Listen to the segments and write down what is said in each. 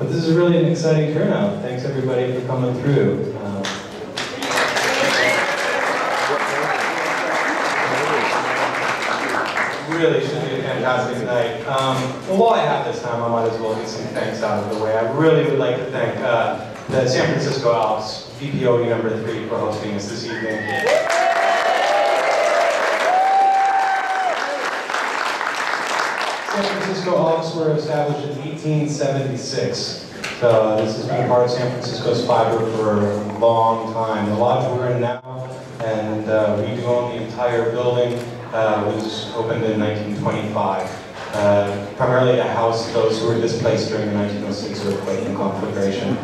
But this is really an exciting turnout. Thanks everybody for coming through. Really should be a fantastic night. Well, while I have this time, I might as well get some thanks out of the way. I really would like to thank the San Francisco Elks, VPOE number 3, for hosting us this evening. San Francisco Elks were established in 1876. So this has been part of San Francisco's fiber for a long time. The lodge we're in now, and we do own the entire building, was opened in 1925. Primarily to house those who were displaced during the 1906 earthquake and conflagration.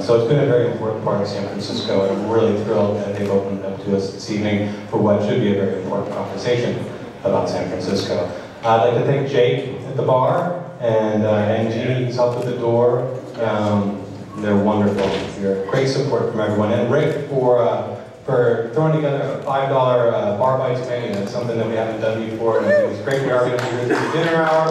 So it's been a very important part of San Francisco, and I'm really thrilled that they've opened up to us this evening for what should be a very important conversation about San Francisco. I'd like to thank Jake at the bar, and Angie, who's helped at the door. They're wonderful. You're great support from everyone. And Rick for throwing together a $5 bar bites menu. That's something that we haven't done before, and it was great. We are going to be here through the dinner hour.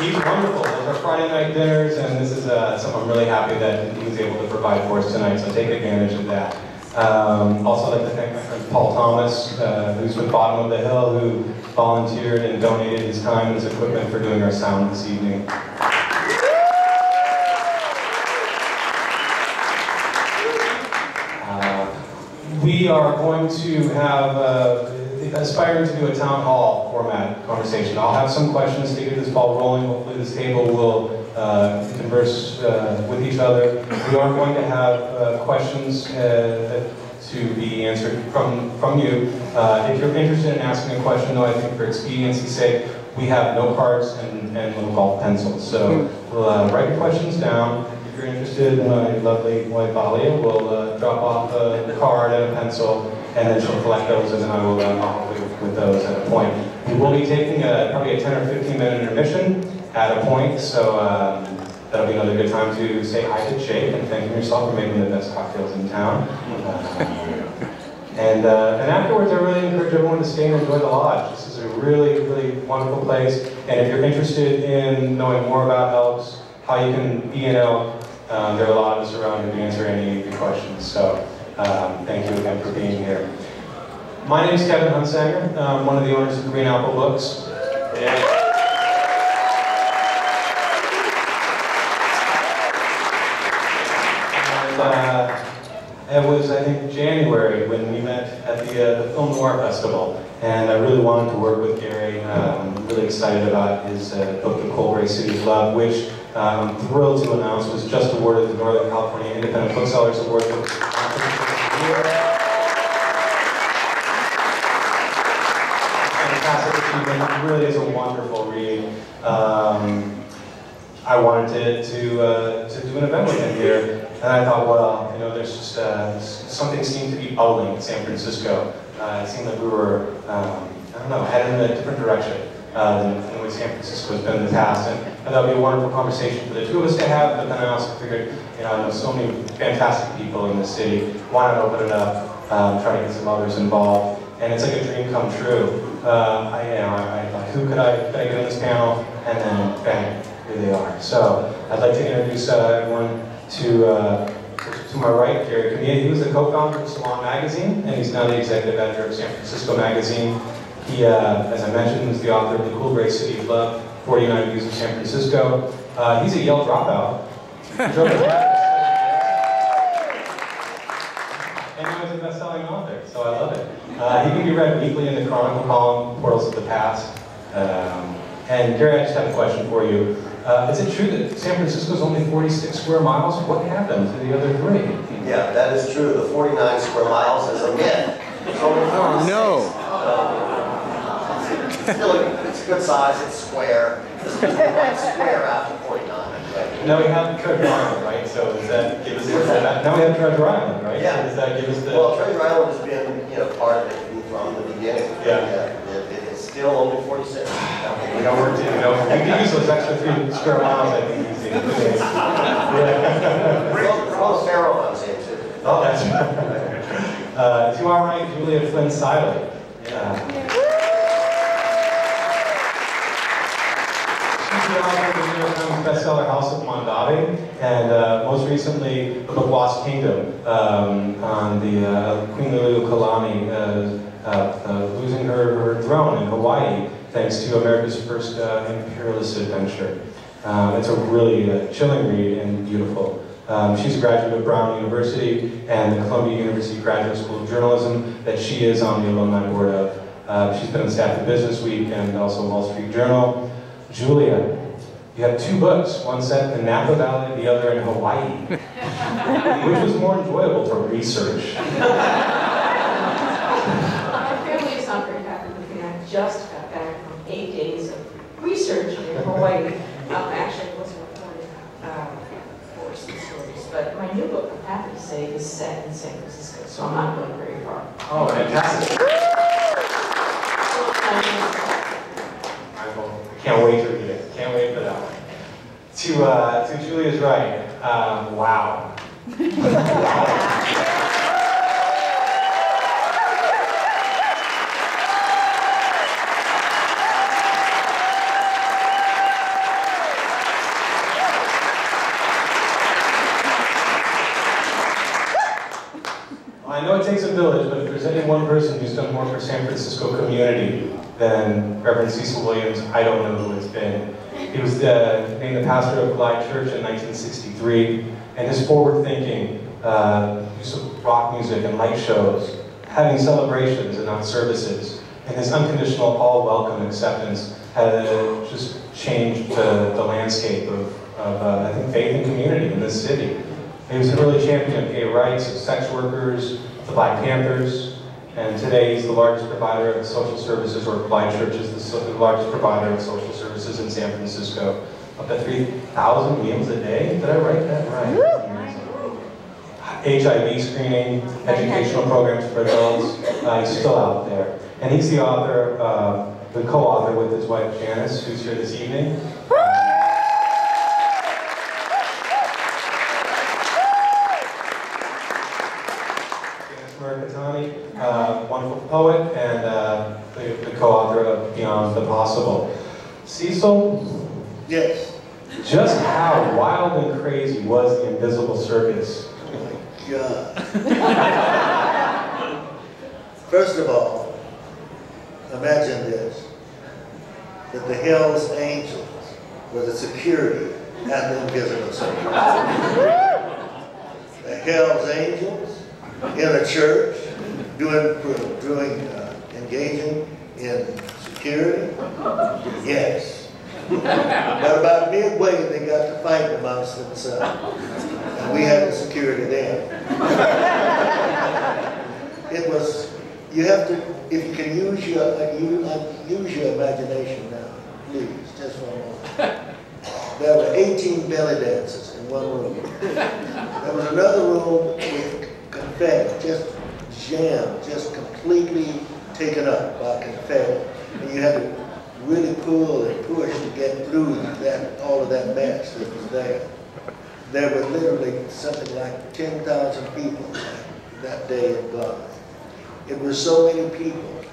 He's wonderful. Those are Friday night dinners, and this is something I'm really happy that he was able to provide for us tonight, so take advantage of that. Also, I'd like to thank my friend Paul Thomas, who's with Bottom of the Hill, who volunteered and donated his time and his equipment for doing our sound this evening. We are going to have, aspiring to do a town hall format conversation. I'll have some questions to get this ball rolling. Hopefully this table will converse with each other. We are going to have questions to be answered from you. If you're interested in asking a question, though, I think for expediency's sake, we have note cards and little golf pencils. So we'll write your questions down. If you're interested, my lovely wife Alia will drop off a card and a pencil, and then she'll collect those, and then I will help with those at a point. We will be taking probably a 10 or 15 minute intermission at a point, so that'll be another good time to say hi to Jake and thank yourself for making the best cocktails in town. And afterwards, I really encourage everyone to stay and enjoy the lodge. This is a really, really wonderful place, and if you're interested in knowing more about Elks, how you can be an elk, there are a lot of us around who can answer any of your questions. So thank you again for being here. My name is Kevin Hunsanger. I'm one of the owners of Green Apple Books. And it was, I think, January when we met at the Film Noir Festival. And I really wanted to work with Gary. I'm really excited about his book, The Cold Gray City of Love, which I'm thrilled to announce was just awarded the Northern California Independent Booksellers Award for fantastic achievement. It really is a wonderful read. I wanted to do an event with him here, and I thought, well, you know, there's just something seemed to be bubbling in San Francisco. It seemed like we were, I don't know, heading in a different direction than the way San Francisco has been in the past, and that would be a wonderful conversation for the two of us to have. But then I also figured, you know, I know so many fantastic people in the city. Why not open it up, try to get some others involved, and it's like a dream come true. I thought, who could I get on this panel, and then bang. Here they are. So I'd like to introduce everyone to my right, Gary Kamiya. He was the co-founder of Salon Magazine, and he's now the executive editor of San Francisco Magazine. He, as I mentioned, is the author of The Cool Gray City of Love, 49 Views of San Francisco. He's a Yale dropout. And he was a best-selling author, so I love it. He can be read weekly in the Chronicle column, Portals of the Past. And Gary, I just have a question for you. Is it true that San Francisco is only 46 square miles? What happened to the other 3? Yeah, that is true. The 49 square miles is a myth. It's only 46. Oh, no. It's a good size. It's square. It's square after 49. Right? Now we have Treasure Island, right? So does that give us that? Now we have Treasure Island, right? Yeah. So does that give us the... Well, Treasure Island has been, you know, part of it from the beginning. Yeah. It's still only 46. We don't work to, you know, we can use those extra 3 square miles, I think, easy. Well, the Pharaoh comes in too. Oh, that's right. To our right, Julia Flynn Siler. She's the author of New York Times bestseller House of Mondavi, and most recently the book Lost Kingdom, on the Queen Liliuokalani losing her throne in Hawaii thanks to America's first imperialist adventure. It's a really chilling read and beautiful. She's a graduate of Brown University and the Columbia University Graduate School of Journalism that she is on the alumni board of. She's been on staff at Business Week and also Wall Street Journal. Julia, you have 2 books, one set in the Napa Valley, the other in Hawaii. Which was more enjoyable to research? My family is not very happy with me. I just got back from 8 days of research in Hawaii. Actually, it wasn't reported for some stories, but my new book, I'm happy to say, is set in San Francisco, so I'm not going very far. Oh, fantastic. I can't wait to read it. Can't wait for that one. To Julia's right, wow. I know it takes a village, but if there's any one person who's done more for San Francisco community than Reverend Cecil Williams, I don't know who it's been. He was named the pastor of Glide Church in 1963, and his forward-thinking use of rock music and light shows, having celebrations and not services, and his unconditional all-welcome acceptance had just changed the landscape of I think, faith and community in this city. He was an early champion of gay rights, of sex workers, the Black Panthers, and today he's the largest provider of social services, or Glide Church is the largest provider of social services in San Francisco. Up to 3,000 meals a day? Did I write that right? HIV screening, educational programs for adults. He's still out there. And he's the author, the co-author with his wife Janice, who's here this evening. Wonderful poet and the co-author of Beyond the Possible. Cecil? Yes. Just how wild and crazy was the Invisible Circus? Oh my God. First of all, imagine this, that the Hells Angels were the security at the Invisible Circus. The Hells Angels in a church, engaging in security? Yes. But about midway, they got to fight amongst themselves. And we had the security there. It was, you have to, if you can use your imagination now, please, just for a moment. There were 18 belly dancers in one room. There was another room with confetti, just jammed, just completely taken up by confetti. And you had to really pull and push to get through that, all of that mess that was there. There were literally something like 10,000 people that day in God. It was so many people.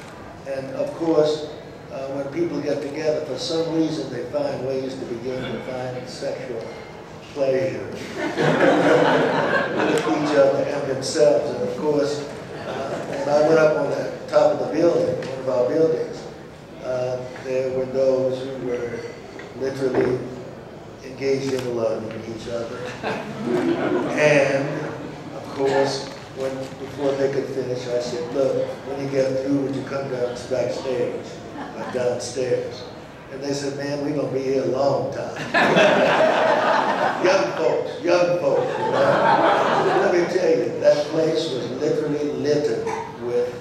And of course, when people get together, for some reason they find ways to begin to find sexual pleasure with each other and themselves. And of course, when I went up on the top of the building, one of our buildings, there were those who were literally engaged in loving each other. And of course, before they could finish, I said, look, when you get through, would you come down backstage, or downstairs? And they said, man, we're going to be here a long time. Young folks, you know. Let me tell you, that place was literally littered with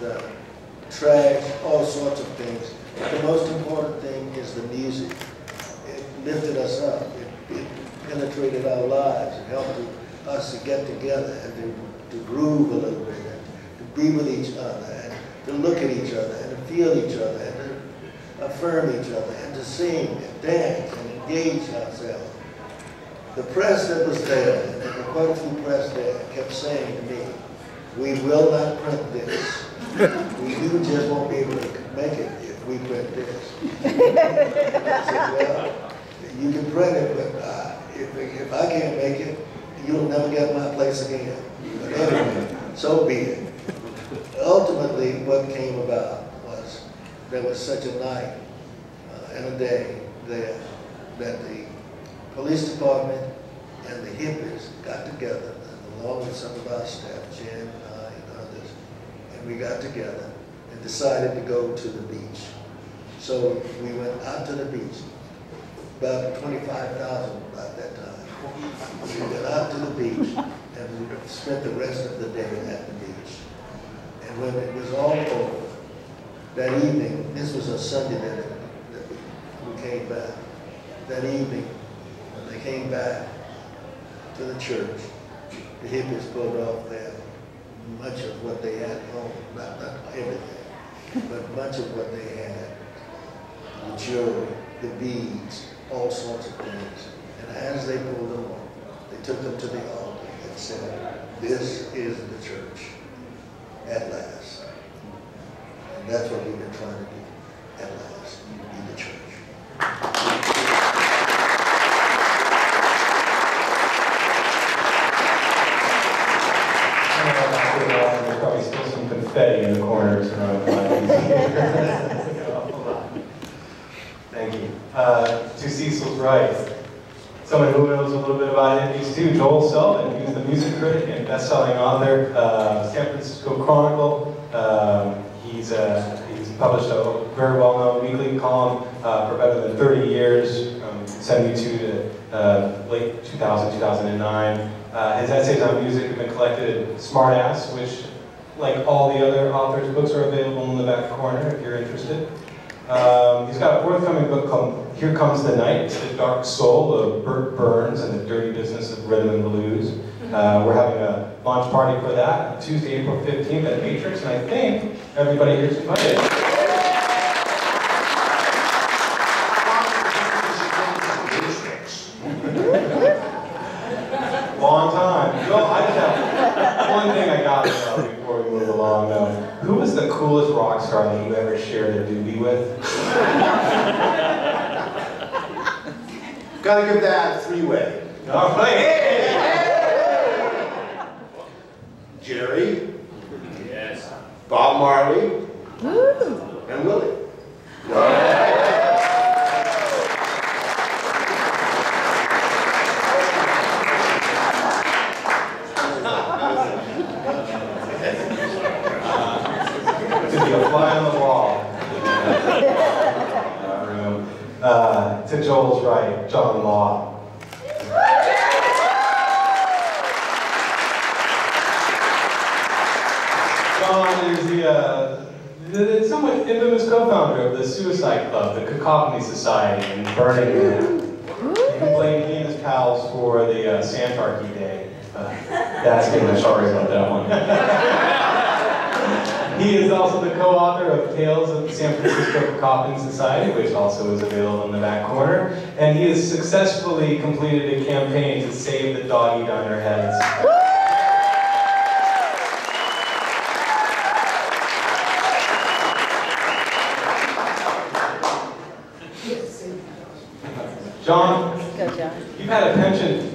trash, all sorts of things. But the most important thing is the music. It lifted us up. It penetrated our lives. It helped us to get together and to groove a little bit, and to be with each other, and to look at each other, and to feel each other, and to affirm each other, and to sing and dance and engage ourselves. The press that was there, and there were quite a few press there, kept saying to me, we will not print this. You just won't be able to make it if we print this. I said, well, You can print it, but if I can't make it, you'll never get my place again. But anyway, so be it. Ultimately, what came about was there was such a night and a day there that the police department and the hippies got together, along with some of our staff, Jen and I and others, and we got together and decided to go to the beach. So we went out to the beach, about 25,000 at that time. We went out to the beach and we spent the rest of the day at the beach. And when it was all over, that evening, this was a Sunday that we came back. That evening, when they came back to the church, the hippies pulled off much of what they had home, not everything, but much of what they had, the jewelry, the beads, all sorts of things. And as they pulled them off, they took them to the altar and said, "This is the church at last." And that's what we've been trying to do at last, be the church. There's probably still some confetti in the corners. Thank you. To Cecil's right, someone who knows a little bit about hippies too, Joel Selvin. He's the music critic and best-selling author, San Francisco Chronicle. He's published a very well-known weekly column for better than 30 years, 72 to late 2000, 2009. His essays on music have been collected at Smartass, which, like all the other authors' books, are available in the back corner if you're interested. He's got a forthcoming book called Here Comes the Night, The Dark Soul of Burt Burns and the Dirty Business of Rhythm and Blues. We're having a launch party for that Tuesday, April 15th at Matrix, and I think everybody here is invited. Long time. Well, I just have one thing I got to know before we move along, though. Who was the coolest rock star that you ever shared a doobie with? Gotta give that a three-way. Oh, hey! Jerry. Yes. Bob Marley. And Willie. To be a fly on the wall. To Joel's right, John Law. John is the somewhat infamous co-founder of the Suicide Club, the Cacophony Society in Burning Man. You can blame he and his pals for the Santarchy Day. That's getting a sorry about that one. He is also the co-author of Tales of the San Francisco Cacophony Society, which also is available in the back corner. And he has successfully completed a campaign to save the doggy diner heads. John, you've had a penchant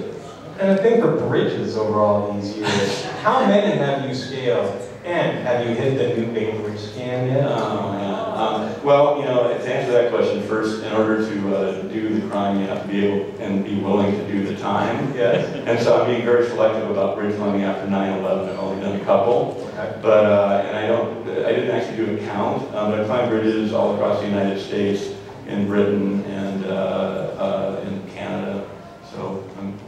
and a thing for bridges over all these years. How many have you scaled? And have you hit the new Bay Bridge scan yet? Well, you know, to answer that question first, in order to do the crime, you have to be able and be willing to do the time. Yes. And so I'm being very selective about bridge climbing after 9/11. I've only done a couple. Okay. But, and I didn't actually do a count, but I climbed bridges all across the United States, in Britain, and in Canada. So,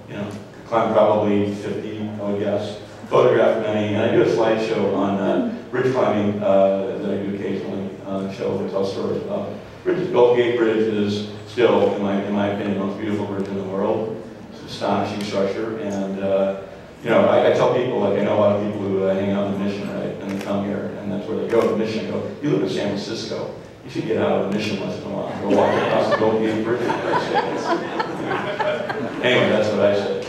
you know, climbed probably 50, I would guess. Photographed many, and I do a slideshow on bridge climbing that I do occasionally. Show that tells stories about bridges. Golden Gate Bridge is still, in my opinion, the most beautiful bridge in the world. It's an astonishing structure, and you know, I tell people, like, I know a lot of people who hang out in the Mission, right, and they come here, and that's where they go to the Mission. I go, you live in San Francisco, you should get out of the Mission once in a while. Go walk across the Golden Gate Bridge. Anyway, that's what I said.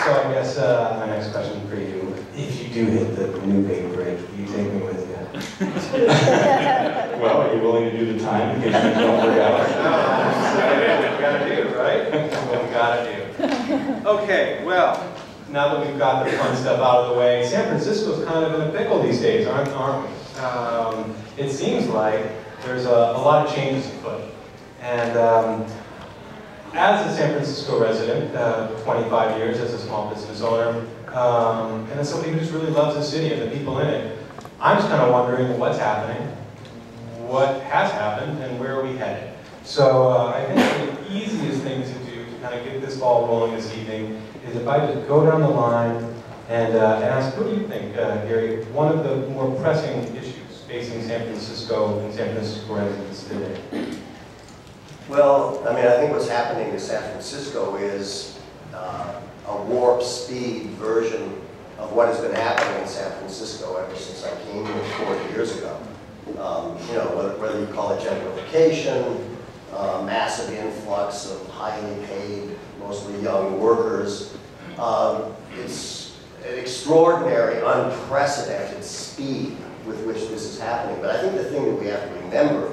So I guess my next question for you, if you do hit the new Bay Bridge, will you take me with you? Well, are you willing to do the time in case things don't work out? What we gotta do, right? What we gotta do. Okay, well, now that we've got the fun stuff out of the way, San Francisco's kind of in a pickle these days, aren't we? It seems like there's a lot of changes afoot. And as a San Francisco resident, 25 years as a small business owner, and as somebody who just really loves the city and the people in it, I'm just kind of wondering what's happening, what has happened, and where are we headed. So I think the easiest thing to do to kind of get this ball rolling this evening is if I just go down the line and ask, what do you think, Gary, one of the more pressing issues facing San Francisco and San Francisco residents today? Well, I mean, I think what's happening in San Francisco is a warp speed version of what has been happening in San Francisco ever since I came here 40 years ago. You know, whether you call it gentrification, massive influx of highly paid, mostly young workers. It's an extraordinary, unprecedented speed with which this is happening. But I think the thing that we have to remember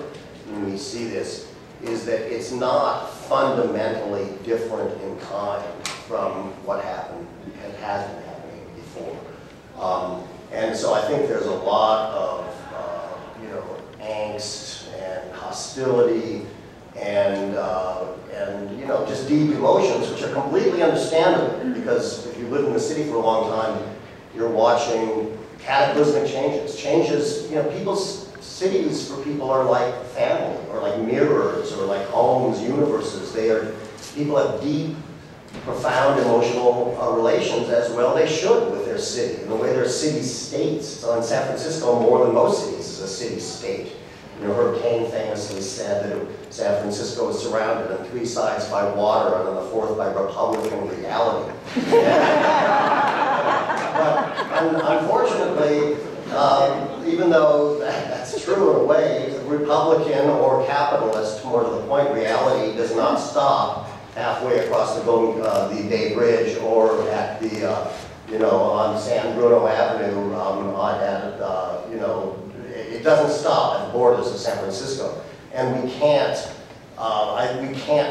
when we see this is that it's not fundamentally different in kind from what happened and has been happening before. And so I think there's a lot of you know, angst and hostility and you know, just deep emotions, which are completely understandable, because if you live in the city for a long time, you're watching cataclysmic changes. Changes, you know, cities for people are like family, or like mirrors, or like homes, universes. People have deep, profound emotional relations, as well they should, with their city. And the way their city-states, so in San Francisco, more than most cities, is a city-state. You know, Herb Cain famously said that San Francisco is surrounded on 3 sides by water and on the 4th by Republican reality. But unfortunately, even though that's true in a way, Republican or capitalist, more to the point, reality does not stop halfway across the Bay Bridge or at the, you know, on San Bruno Avenue, you know, it doesn't stop at the borders of San Francisco. And we can't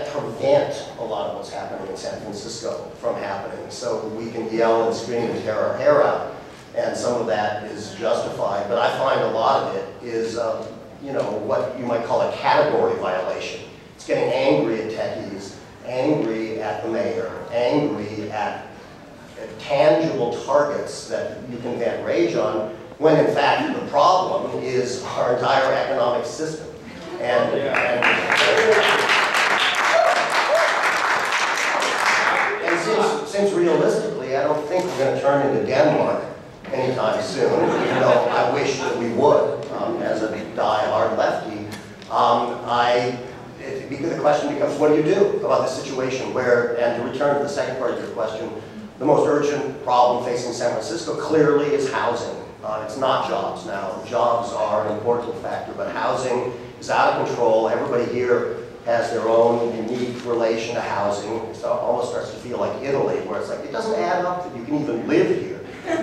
prevent a lot of what's happening in San Francisco from happening. So we can yell and scream and tear our hair out. And some of that is justified, but I find a lot of it is, you know, what you might call a category violation. It's getting angry at techies, angry at the mayor, angry at tangible targets that you can vent rage on, when in fact the problem is our entire economic system. And since realistically, I don't think we're going to turn into Denmark anytime soon, even though I wish that we would, as a die-hard lefty. The question becomes, what do you do about this situation where, and to return to the second part of your question, the most urgent problem facing San Francisco clearly is housing. It's not jobs now. Jobs are an important factor, but housing is out of control. Everybody here has their own unique relation to housing. It almost starts to feel like Italy, where it's like, it doesn't add up that you can even live here.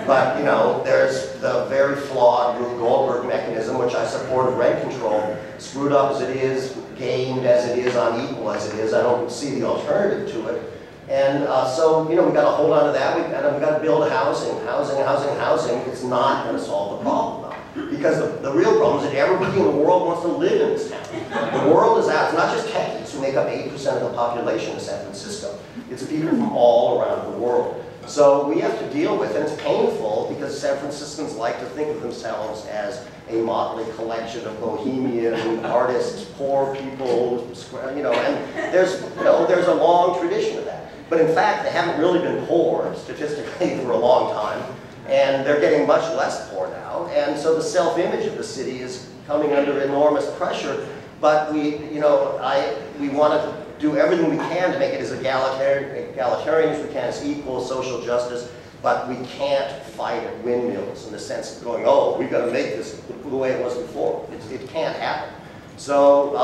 But, you know, there's the very flawed Rube Goldberg mechanism, which I support, of rent control. Screwed up as it is, gamed as it is, unequal as it is, I don't see the alternative to it. And so, you know, we've got to hold on to that. We've got to build housing. It's not going to solve the problem, though. Because the real problem is that everybody in the world wants to live in this town. The world is out. It's not just techies who make up 8% of the population of San Francisco. It's people from all around the world. So we have to deal with it. It's painful because San Franciscans like to think of themselves as a motley collection of bohemian artists, poor people, you know, and there's a long tradition of that. But in fact, they haven't really been poor statistically for a long time, and they're getting much less poor now. And so the self-image of the city is coming under enormous pressure. But we want to do everything we can to make it as egalitarian as we can, as equal, social justice, but we can't fight at windmills in the sense of going, oh, we've got to make this the way it was before. It can't happen. So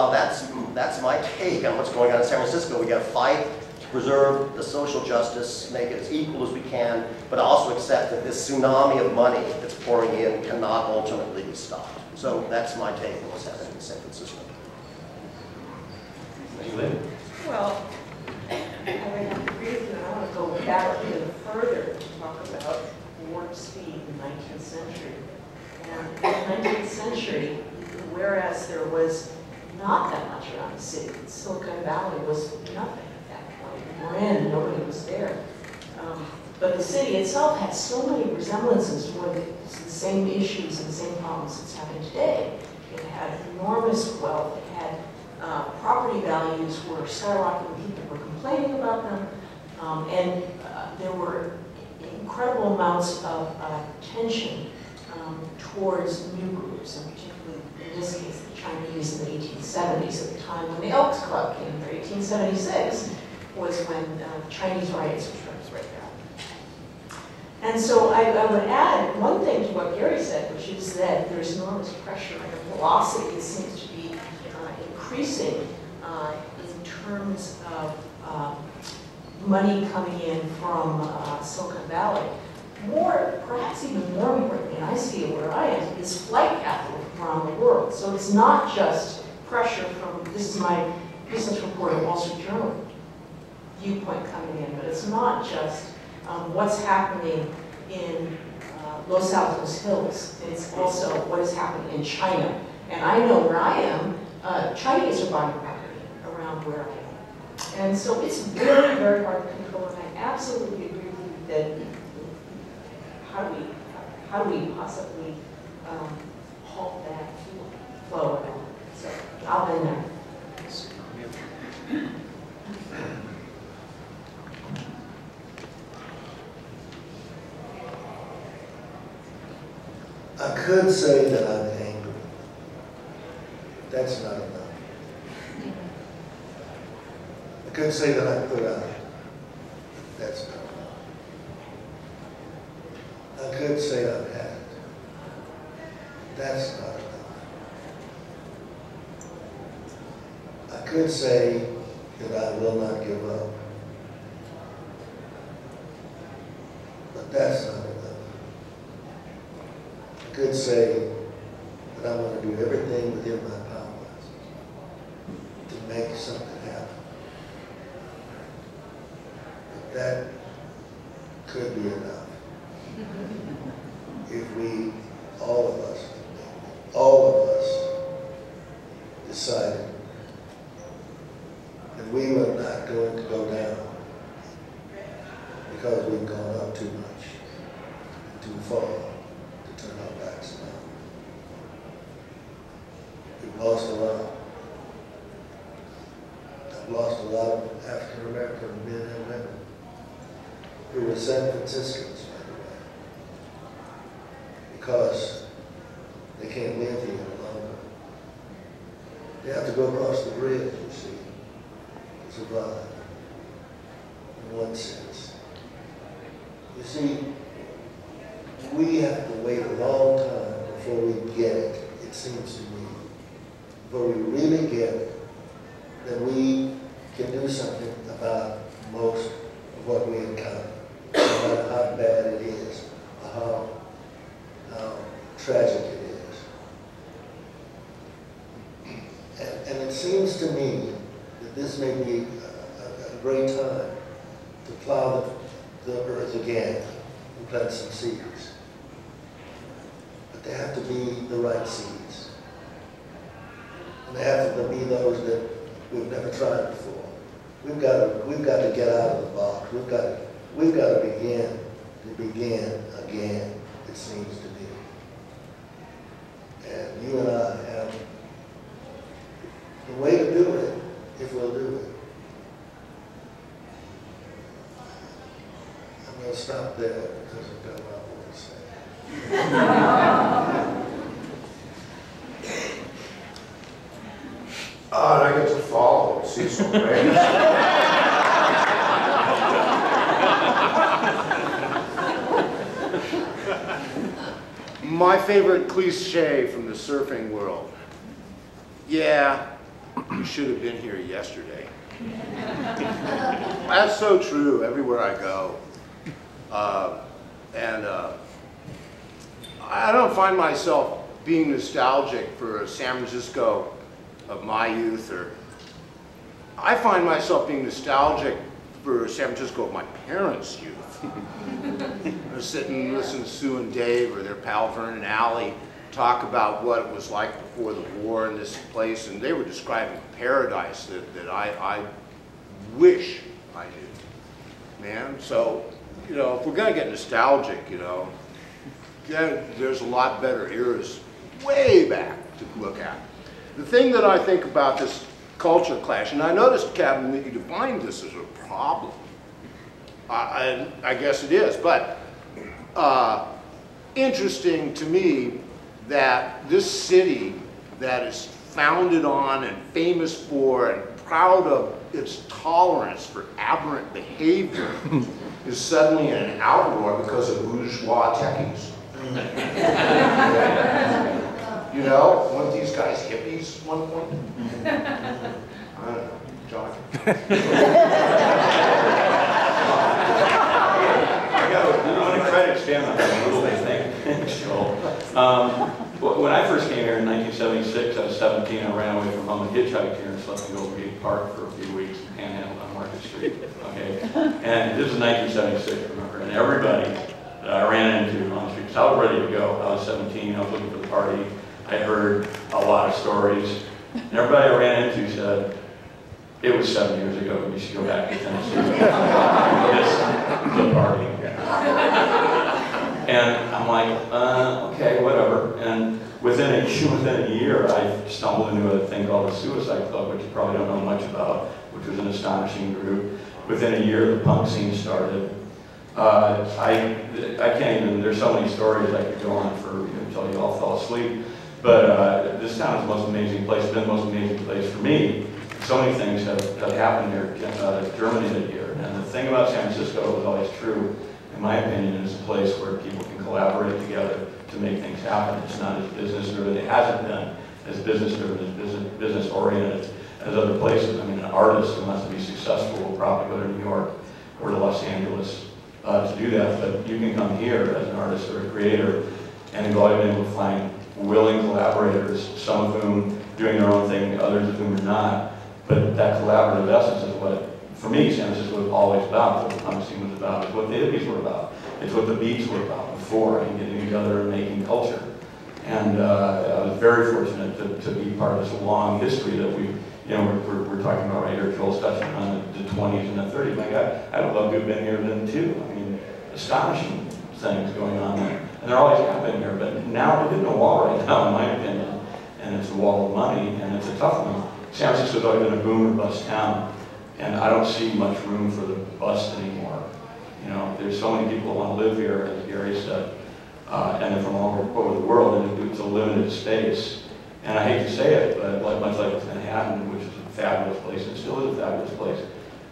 that's my take on what's going on in San Francisco. We got to fight to preserve the social justice, make it as equal as we can, but also accept that this tsunami of money that's pouring in cannot ultimately be stopped. So that's my take on what's happening in San Francisco. Well, I would have to agree with you. I want to go back a little further to talk about warp speed in the 19th century. And in the 19th century, whereas there was not that much around the city, Silicon Valley was nothing at that point. Marin, nobody was there. But the city itself had so many resemblances to what the same issues and the same problems that's happening today. It had enormous wealth. It had property values were skyrocketing. People were complaining about them. And there were incredible amounts of tension towards new groups, and particularly in this case the Chinese in the 1870s, at the time when the Elks Club came here. 1876 was when Chinese riots were right there. And so I would add one thing to what Gary said, which is that there's enormous pressure and the velocity seems to be increasing in terms of money coming in from Silicon Valley. More, perhaps even more importantly, and I see it where I am, is flight capital from around the world. So it's not just pressure from, this is my business report at Wall Street Journal viewpoint coming in, but it's not just what's happening in Los Altos Hills. It's also what is happening in China. And I know where I am, Chinese are buying property around where I am. And so it's very, very hard to control, and I absolutely agree with you that how do we possibly halt that flow at all? So I'll end there. I could say that I'm angry. That's not enough. I could say that I put out. That's not enough. I could say I've had it. That's not enough. I could say that I will not give up. But that's not enough. I could say that I'm going to do everything within my powers to make something happen. But that could be enough. If we, all of us, decided that we were not going to go down because we've gone up too much, too far to turn our backs around. We've lost a lot. I've lost a lot of African American men and women who were San Franciscans, by the way, because they can't live here longer. They have to go across the bridge, you see, to survive, in one sense. You see, we have to wait a long time before we get it, it seems to me. Before we really get it, that we can do something about most of what we encounter, no matter how bad it is, or how tragic it is. And it seems to me that this may be a great time to plow the earth again and plant some seeds. But they have to be the right seeds. And they have to be those that we've never tried before. We've got to get out of the box. We've got to begin again, it seems to me. And you and I have the way to do it, if we'll do it. I'm going to stop there because I've got a lot more to say. And I get to follow Cecil, right? My favorite cliche from the surfing world. Yeah, you should have been here yesterday. That's so true everywhere I go. I don't find myself being nostalgic for San Francisco of my youth, or I find myself being nostalgic for San Francisco of my parents' youth. I was sitting and listening to Sue and Dave or their pal Vernon and Allie talk about what it was like before the war in this place, and they were describing paradise that I wish I knew, man. So, you know, if we're gonna get nostalgic, you know, there's a lot better eras way back to look at. The thing that I think about this culture clash, and I noticed, Captain, that you defined this as a problem. I guess it is, but interesting to me that this city that is founded on and famous for and proud of its tolerance for aberrant behavior is suddenly in an outroar because of bourgeois techies. You know, weren't these guys hippies at one point? I don't know, John. I'm going to credit Stan on that little thing. When I first came here in 1976, I was 17. I ran away from home and hitchhiked here and slept in Overgate Park for a few weeks and panhandled on Market Street. Okay, and this is 1976, remember? And everybody that I ran into on the street, because I was ready to go. I was 17. I was looking for the party. I heard a lot of stories, and everybody I ran into said, "It was 7 years ago. You should go back to Tennessee." This is the party. And I'm like, okay, whatever. And within a year, I stumbled into a thing called the Suicide Club, which you probably don't know much about, which was an astonishing group. Within a year, the punk scene started. I can't even, there's so many stories I could go on for until you all fall asleep. But this town is the most amazing place, been the most amazing place for me. So many things have happened here, germinated here. And the thing about San Francisco was always true, in my opinion, is a place where people can collaborate together to make things happen. It's not as business driven, it hasn't been as business driven, as business oriented as other places. I mean, an artist who wants to be successful will probably go to New York or to Los Angeles to do that. But you can come here as an artist or a creator and go out and find willing collaborators, some of whom doing their own thing, others of whom are not. But that collaborative essence is what, for me, San Francisco was always about, what the punk scene was about, it's what the hippies were about, it's what the beats were about before, and getting together and making culture. And I was very fortunate to be part of this long history that we, we're talking about right here. Joel's touching on the 20s and the 30s. My God, I would love to have been here then too. I mean, astonishing things going on there. And there always have been here, but now we're hitting a wall right now, in my opinion. And it's a wall of money, and it's a tough one. San Francisco's always been a boom or bust town. And I don't see much room for the bust anymore. You know, there's so many people that want to live here, as Gary said, and they're from all over the world, and it's a limited space. And I hate to say it, but much like Manhattan, which is a fabulous place, and it still is a fabulous place,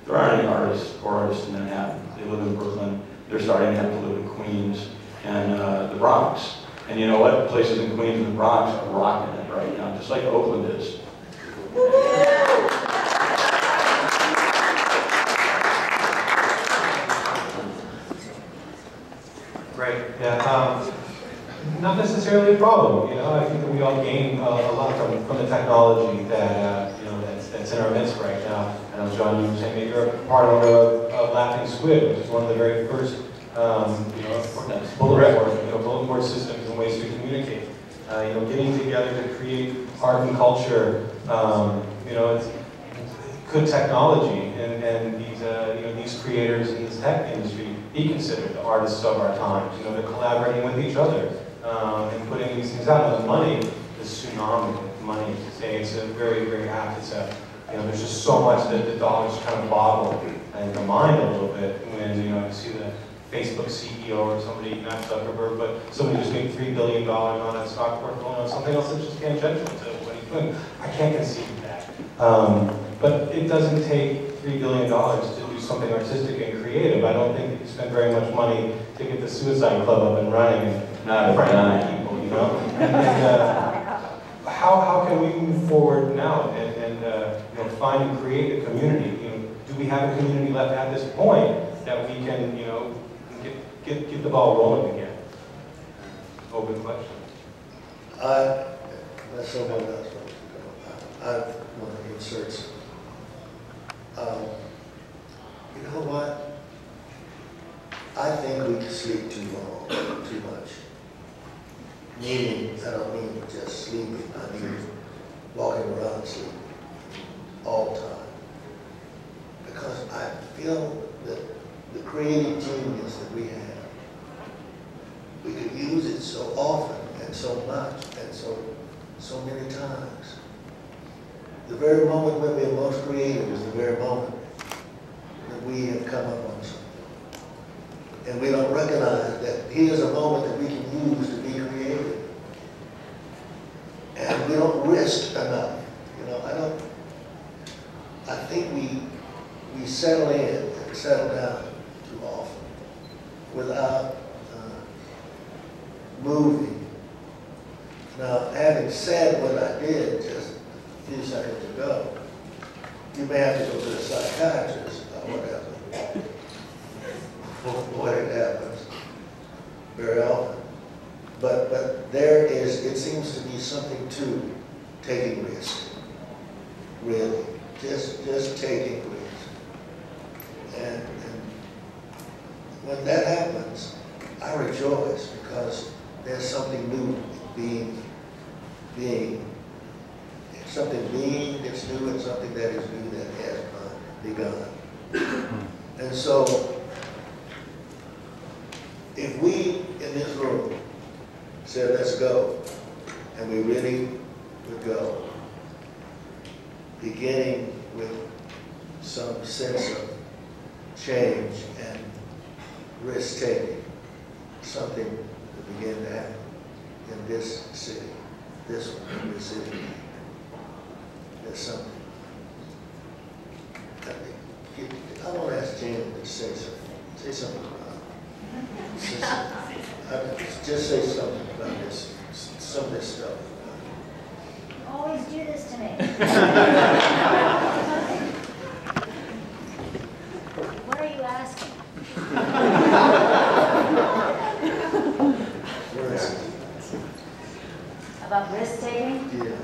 there aren't any artists in Manhattan. They live in Brooklyn. They're starting to have to live in Queens and the Bronx. And you know what? Places in Queens and the Bronx are rocking it right now, just like Oakland is. Great. Yeah. Not necessarily a problem. You know, I think that we all gain a lot from the technology that that's in our midst right now. And John, you were saying that you're a part owner of Laughing Squid, which is one of the very first bulletin board systems and ways to communicate. Getting together to create art and culture. It's good technology, and these creators in this tech industry be considered the artists of our times. They're collaborating with each other and putting these things out. And the money, the tsunami of money today, it's a very, very apt. It's there's just so much that the dollars kind of boggle in the mind a little bit when you see the Facebook CEO or somebody, not Zuckerberg, but somebody just made $3 billion on a stock portfolio on something else that's just tangential to what he's doing. I can't conceive of that. But it doesn't take $3 billion to do something artistic and creative. I don't think that you spend very much money to get the Suicide Club up and running and frightening people, how can we move forward now and find and create a community? Do we have a community left at this point that we can, get the ball rolling again? Open question. That's someone else wants to go. I want to insert something. You know what? I think we sleep too long, too much. Meaning, I don't mean just sleeping, I mean walking around sleeping all the time. Because I feel that the creative genius that we have, we could use it so often and so much and so many times. The very moment when we're most creative is the very moment that we have come up on something. And we don't recognize that here's a moment that we can use to be creative. And we don't risk enough. You know, I think we settle in and settle down too often without moving. Now, having said what I did just a few seconds ago, you may have to go to a psychiatrist or whatever. What it happens very often. But there is, it seems to be something to taking risk. Really. Just taking risk. And when that happens, I rejoice because there's something new something being that's new and something that is new that has begun. And so, if we in this room said, let's go, and we really would go, beginning with some sense of change and risk-taking, something would begin to happen in this city, this one, in this city. There's something. I want to ask Jane to say something. Say something about it. Just say something about this, some of this stuff. Always do this to me. What are you asking? About risk-taking? Yeah.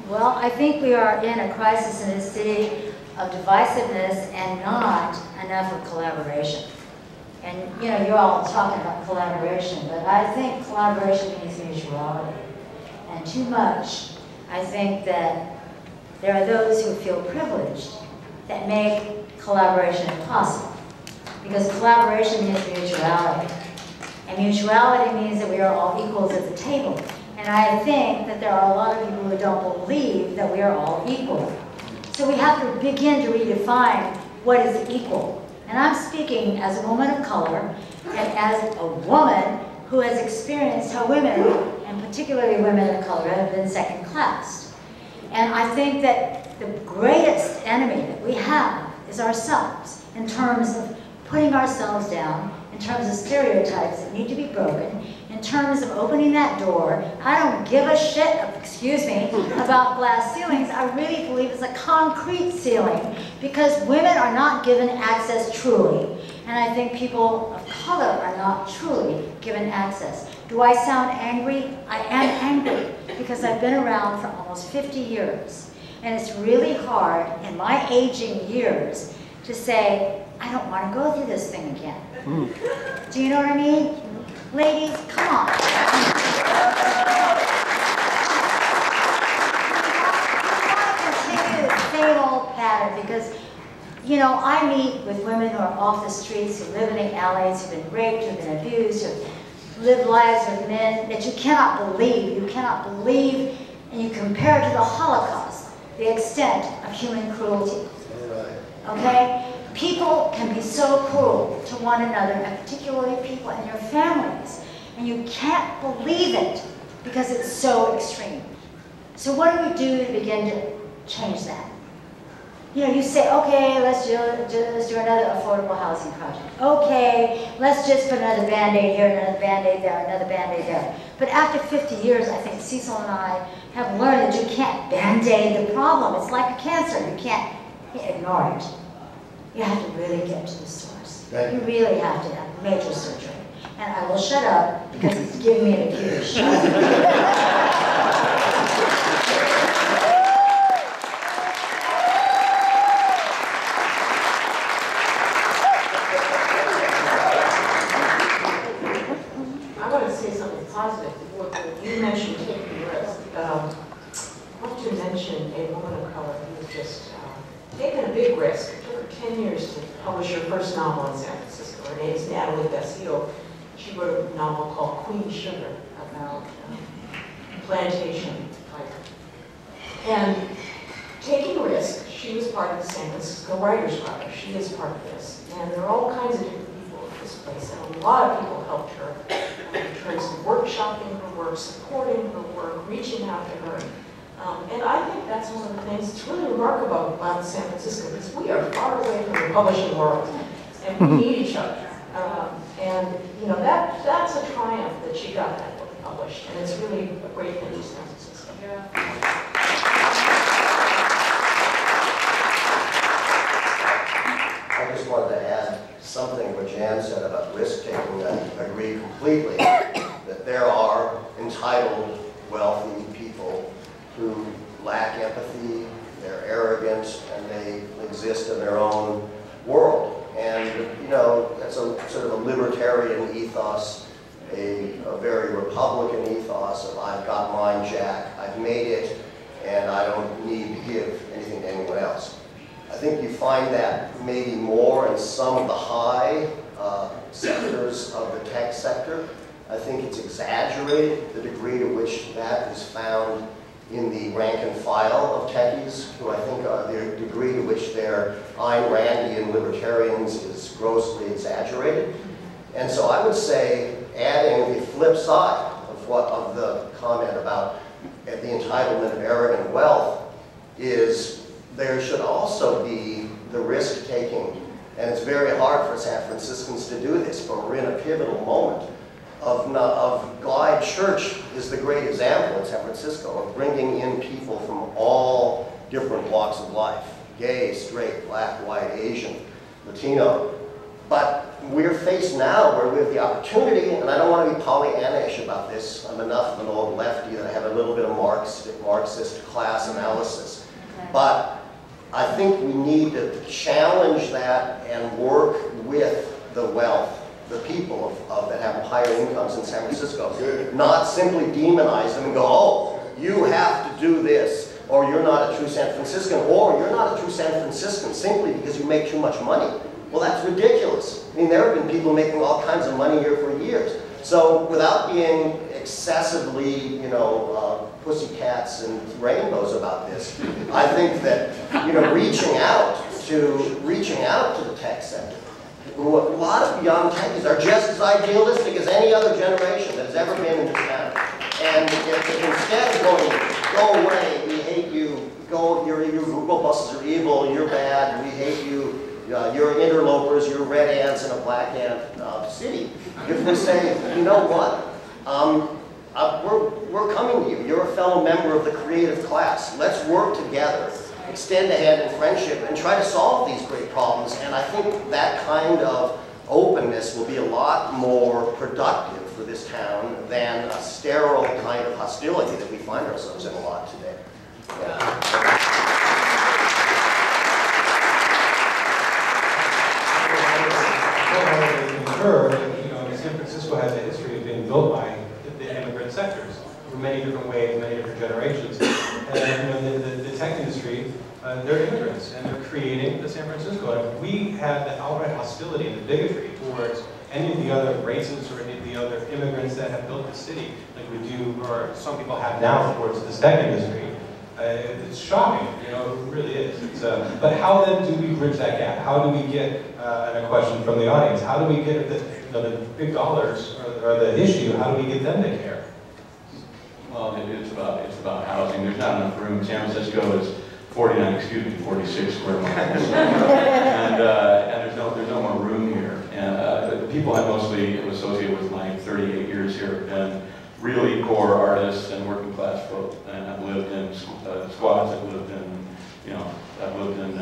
Well, I think we are in a crisis in this city of divisiveness and not enough of collaboration. And, you know, you're all talking about collaboration, but I think collaboration means mutuality. And too much, I think that there are those who feel privileged that make collaboration impossible. Because collaboration means mutuality. And mutuality means that we are all equals at the table. And I think that there are a lot of people who don't believe that we are all equal. So we have to begin to redefine what is equal. And I'm speaking as a woman of color and as a woman who has experienced how women, and particularly women of color, have been second class. And I think that the greatest enemy that we have is ourselves in terms of putting ourselves down, in terms of stereotypes that need to be broken, in terms of opening that door. I don't give a shit, excuse me, about glass ceilings. I really believe it's a concrete ceiling because women are not given access truly. And I think people of color are not truly given access. Do I sound angry? I am angry because I've been around for almost 50 years. And it's really hard in my aging years to say, I don't want to go through this thing again. Do you know what I mean? Ladies, come on. We want to continue the same old pattern because, you know, I meet with women who are off the streets, who live in the alleys, who've been raped, who've been abused, who've lived lives with men that you cannot believe. You cannot believe, and you compare to the Holocaust, the extent of human cruelty. Okay? People can be so cruel to one another, and particularly people in your families, and you can't believe it because it's so extreme. So what do we do to begin to change that? You know, you say, okay, let's do another affordable housing project. Okay, let's just put another Band-Aid here, another Band-Aid there, another Band-Aid there. But after 50 years, I think Cecil and I have learned that you can't Band-Aid the problem. It's like a cancer. You can't ignore it. You have to really get to the source. You really have to have major surgery. And I will shut up because it's giving me an acute shock. You mentioned taking risks. I want to mention a woman of color who has just taken a big risk. It took her 10 years to publish her first novel in San Francisco. Her name is Natalie Bessel. She wrote a novel called Queen Sugar about plantation life. And taking a risk, she was part of the San Francisco Writers Club. She is part of this. And there are all kinds of different people at this place. And a lot of people helped her in terms of workshopping her work, supporting her work, reaching out to her. And I think that's one of the things that's really remarkable about San Francisco, because we are far away from the publishing world, and we need each other. And you know, that's a triumph that she got that book published, and it's really a great thing for San Francisco. Yeah. I just wanted to add something what Jan said about risk-taking. I agree completely that there are entitled, wealthy people who lack empathy, they're arrogant, and they exist in their own world. And, you know, that's a sort of a libertarian ethos, a very Republican ethos of I've got mine, Jack, I've made it, and I don't need to give anything to anyone else. I think you find that maybe more in some of the high sectors of the tech sector. I think it's exaggerated, the degree to which that is found in the rank and file of techies, who I think the degree to which they're Ayn Randian libertarians is grossly exaggerated. And so I would say, adding the flip side of the comment about the entitlement of arrogant wealth, is there should also be the risk-taking. And it's very hard for San Franciscans to do this, but we're in a pivotal moment of Glide Church is the great example in San Francisco of bringing in people from all different walks of life, gay, straight, black, white, Asian, Latino. But we're faced now where we have the opportunity, and I don't want to be Pollyannish about this, I'm enough of an old lefty that I have a little bit of Marxist class analysis. But I think we need to challenge that and work with the wealth, the people that have higher incomes in San Francisco. Not simply demonize them and go, oh, you have to do this, or you're not a true San Franciscan, or you're not a true San Franciscan simply because you make too much money. Well, that's ridiculous. I mean, there have been people making all kinds of money here for years. So without being excessively, you know, pussycats and rainbows about this, I think that, you know, reaching out to the tech sector, a lot of young techies are just as idealistic as any other generation that has ever been in this town. And if instead of going, go away, we hate you, go, your Google buses are evil, you're bad, we hate you, you're interlopers, you're red ants in a black ant city. If we say, you know what, we're coming to you, you're a fellow member of the creative class, let's work together, extend a hand in friendship, and try to solve these great problems. And I think that kind of openness will be a lot more productive for this town than a sterile kind of hostility that we find ourselves in a lot today. Yeah. Sure, you know, San Francisco has a history of being built by the immigrant sectors in many different ways, many different generations. And you know, the tech industry, they're immigrants, and they're creating the San Francisco. And if we have the outright hostility and the bigotry towards any of the other races or any of the other immigrants that have built the city, like we do, or some people have now towards this tech industry, it's shocking, you know, it really is. But how then do we bridge that gap? How do we get, and a question from the audience, how do we get the big dollars or the issue, how do we get them to care? Well, it's about housing. There's not enough room. San Francisco is 46 square miles, and there's no more room here. And the people I mostly associate with my 38 years here have been really poor artists and working class folk. And I've lived in squads. I've lived in, you know, I've lived in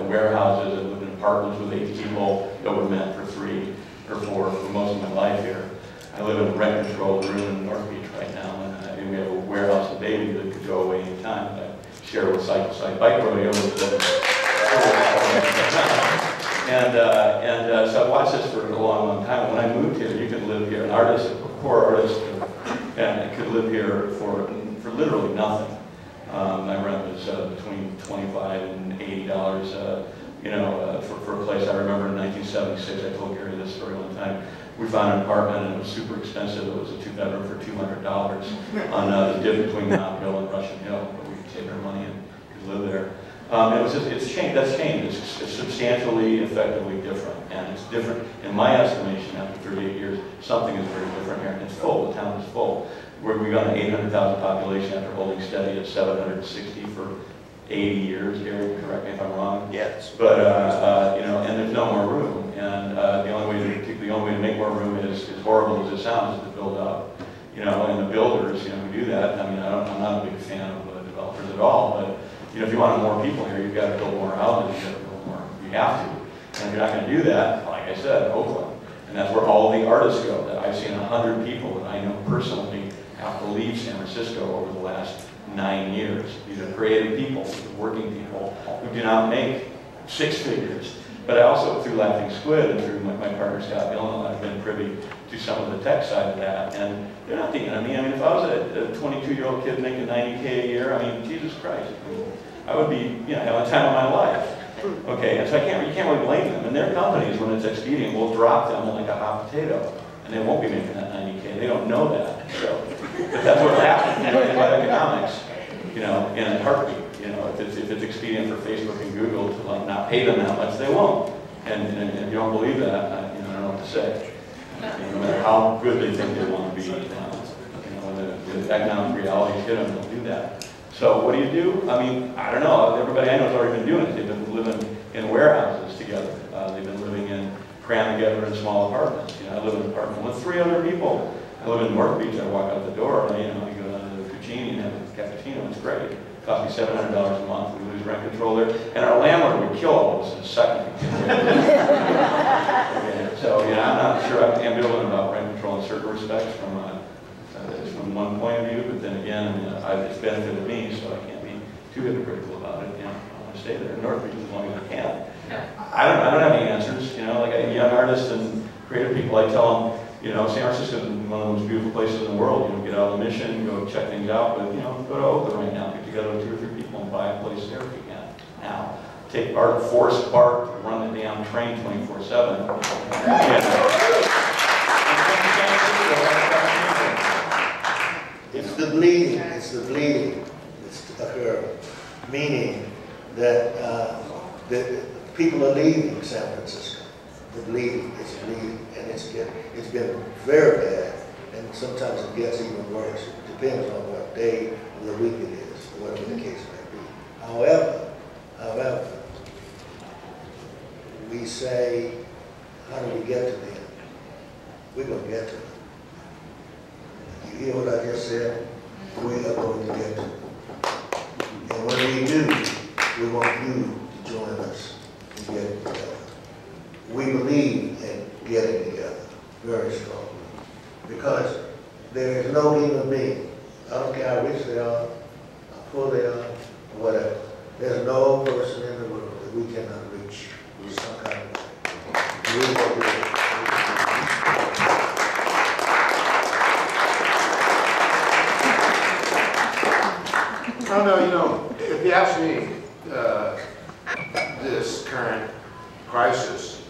warehouses. I've lived in apartments with 8 people that were meant for 3 or 4 for most of my life here. I live in a rent-controlled room in North Beach right now, and we have a warehouse and baby that could go away anytime. I share with Cycle Side Bike Rodeo. So I've watched this for a long, long time. When I moved here, you could live here, an artist, a poor artist, and could live here for literally nothing. My rent was between $25 and $80, for a place. I remember in 1976, I told Gary this story one time. We found an apartment and it was super expensive. It was a 2-bedroom for $200 on the dip between Mount Hill and Russian Hill. But we could take our money and could live there. It's changed. That's changed. It's substantially, effectively different, and it's different in my estimation. After 38 years, something is very different here. It's full. The town is full. We've got an 800,000 population after holding steady at 760 for 80 years. Gary, correct me if I'm wrong. Yes. But and there's no more room. And the only way to make more room is, as horrible as it sounds, is to build up. And the builders, who do that. I mean, I'm not a big fan of developers at all, but. If you want more people here, you've got to build more houses, you've got to build more, you have to. And if you're not going to do that, like I said, Oakland. And that's where all the artists go. That I've seen 100 people that I know personally have to leave San Francisco over the last 9 years. These are creative people, working people who do not make 6 figures. But I also, through Laughing Squid and through my partner Scott Millen, I've been privy to some of the tech side of that. And they're not thinking of me. I mean, if I was a 22-year-old kid making $90K a year, I mean, Jesus Christ. I would be, having the time of my life. Okay, and so you can't really blame them. And their companies, when it's expedient, will drop them like a hot potato. And they won't be making that $90K. They don't know that. So, but that's what happens by economics, in a heartbeat. If it's expedient for Facebook and Google to not pay them that much, they won't. And if you don't believe that, I don't know what to say. No matter how good they think they want to be, when the economic realities hit them, they'll do that. So what do? I mean, I don't know. Everybody I know has already been doing it. They've been living in warehouses together. They've been living crammed together in small apartments. I live in an apartment with 3 other people. I live in North Beach. I walk out the door, and I go down to the Cucini and have a cappuccino. It's great. It costs me $700 a month. We lose rent control there, and our landlord would kill all of us in a second. Okay. So I'm not sure. I'm ambivalent about rent control in certain respects from one point of view, but then again, it's benefited me, so I can't be too hypocritical about it. I want to stay there in North Beach as long as I can. I don't have any answers. Like a young artist and creative people, I tell them, San Francisco is one of the most beautiful places in the world. Get out of the Mission, go check things out, but go to Oakland right now, get together with 2 or 3 people and buy a place there if you can. Now, take Bart, force Bart to run the damn train 24/7. It's the bleeding, it's occurring, meaning that the people are leaving San Francisco. The bleeding is bleeding, and it's been very bad, and sometimes it gets even worse. It depends on what day of the week it is, or whatever the case may be. However, we say, how do we get to them? We're going to get to them. You hear what I just said? We are going to get to them. And when we do, we want you to join us in getting together. We believe in getting together very strongly, because there is no human being, I don't care how rich they are, how poor they are, or whatever, there's no person in the world that we cannot reach in some kind of way. We will do it. I don't know, if you ask me, this current crisis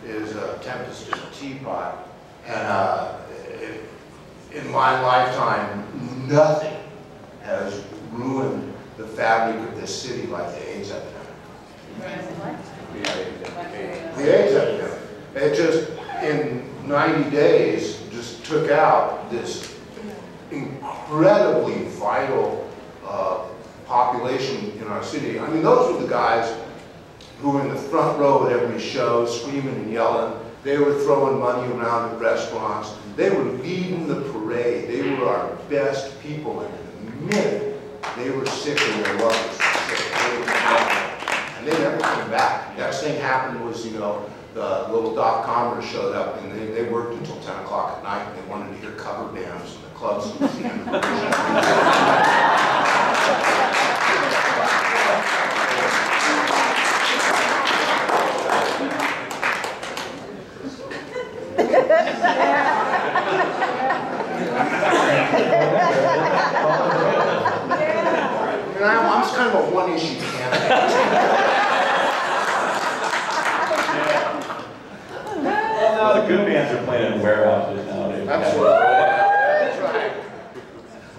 is a tempest in a teapot, and in my lifetime, nothing has ruined the fabric of this city like the AIDS epidemic. The AIDS epidemic. It just, in 90 days, just took out this incredibly vital population in our city. I mean, those were the guys who were in the front row at every show, screaming and yelling. They were throwing money around at restaurants. They were leading the parade. They were our best people. And the minute they were sick of their lovers, and they never came back. Next thing happened was, the little dot-commers showed up, and they worked until 10 o'clock at night, and they wanted to hear cover bands in the clubs. I'm kind of a one-issue candidate. Well, the good bands are playing in warehouses nowadays. Absolutely. That's right.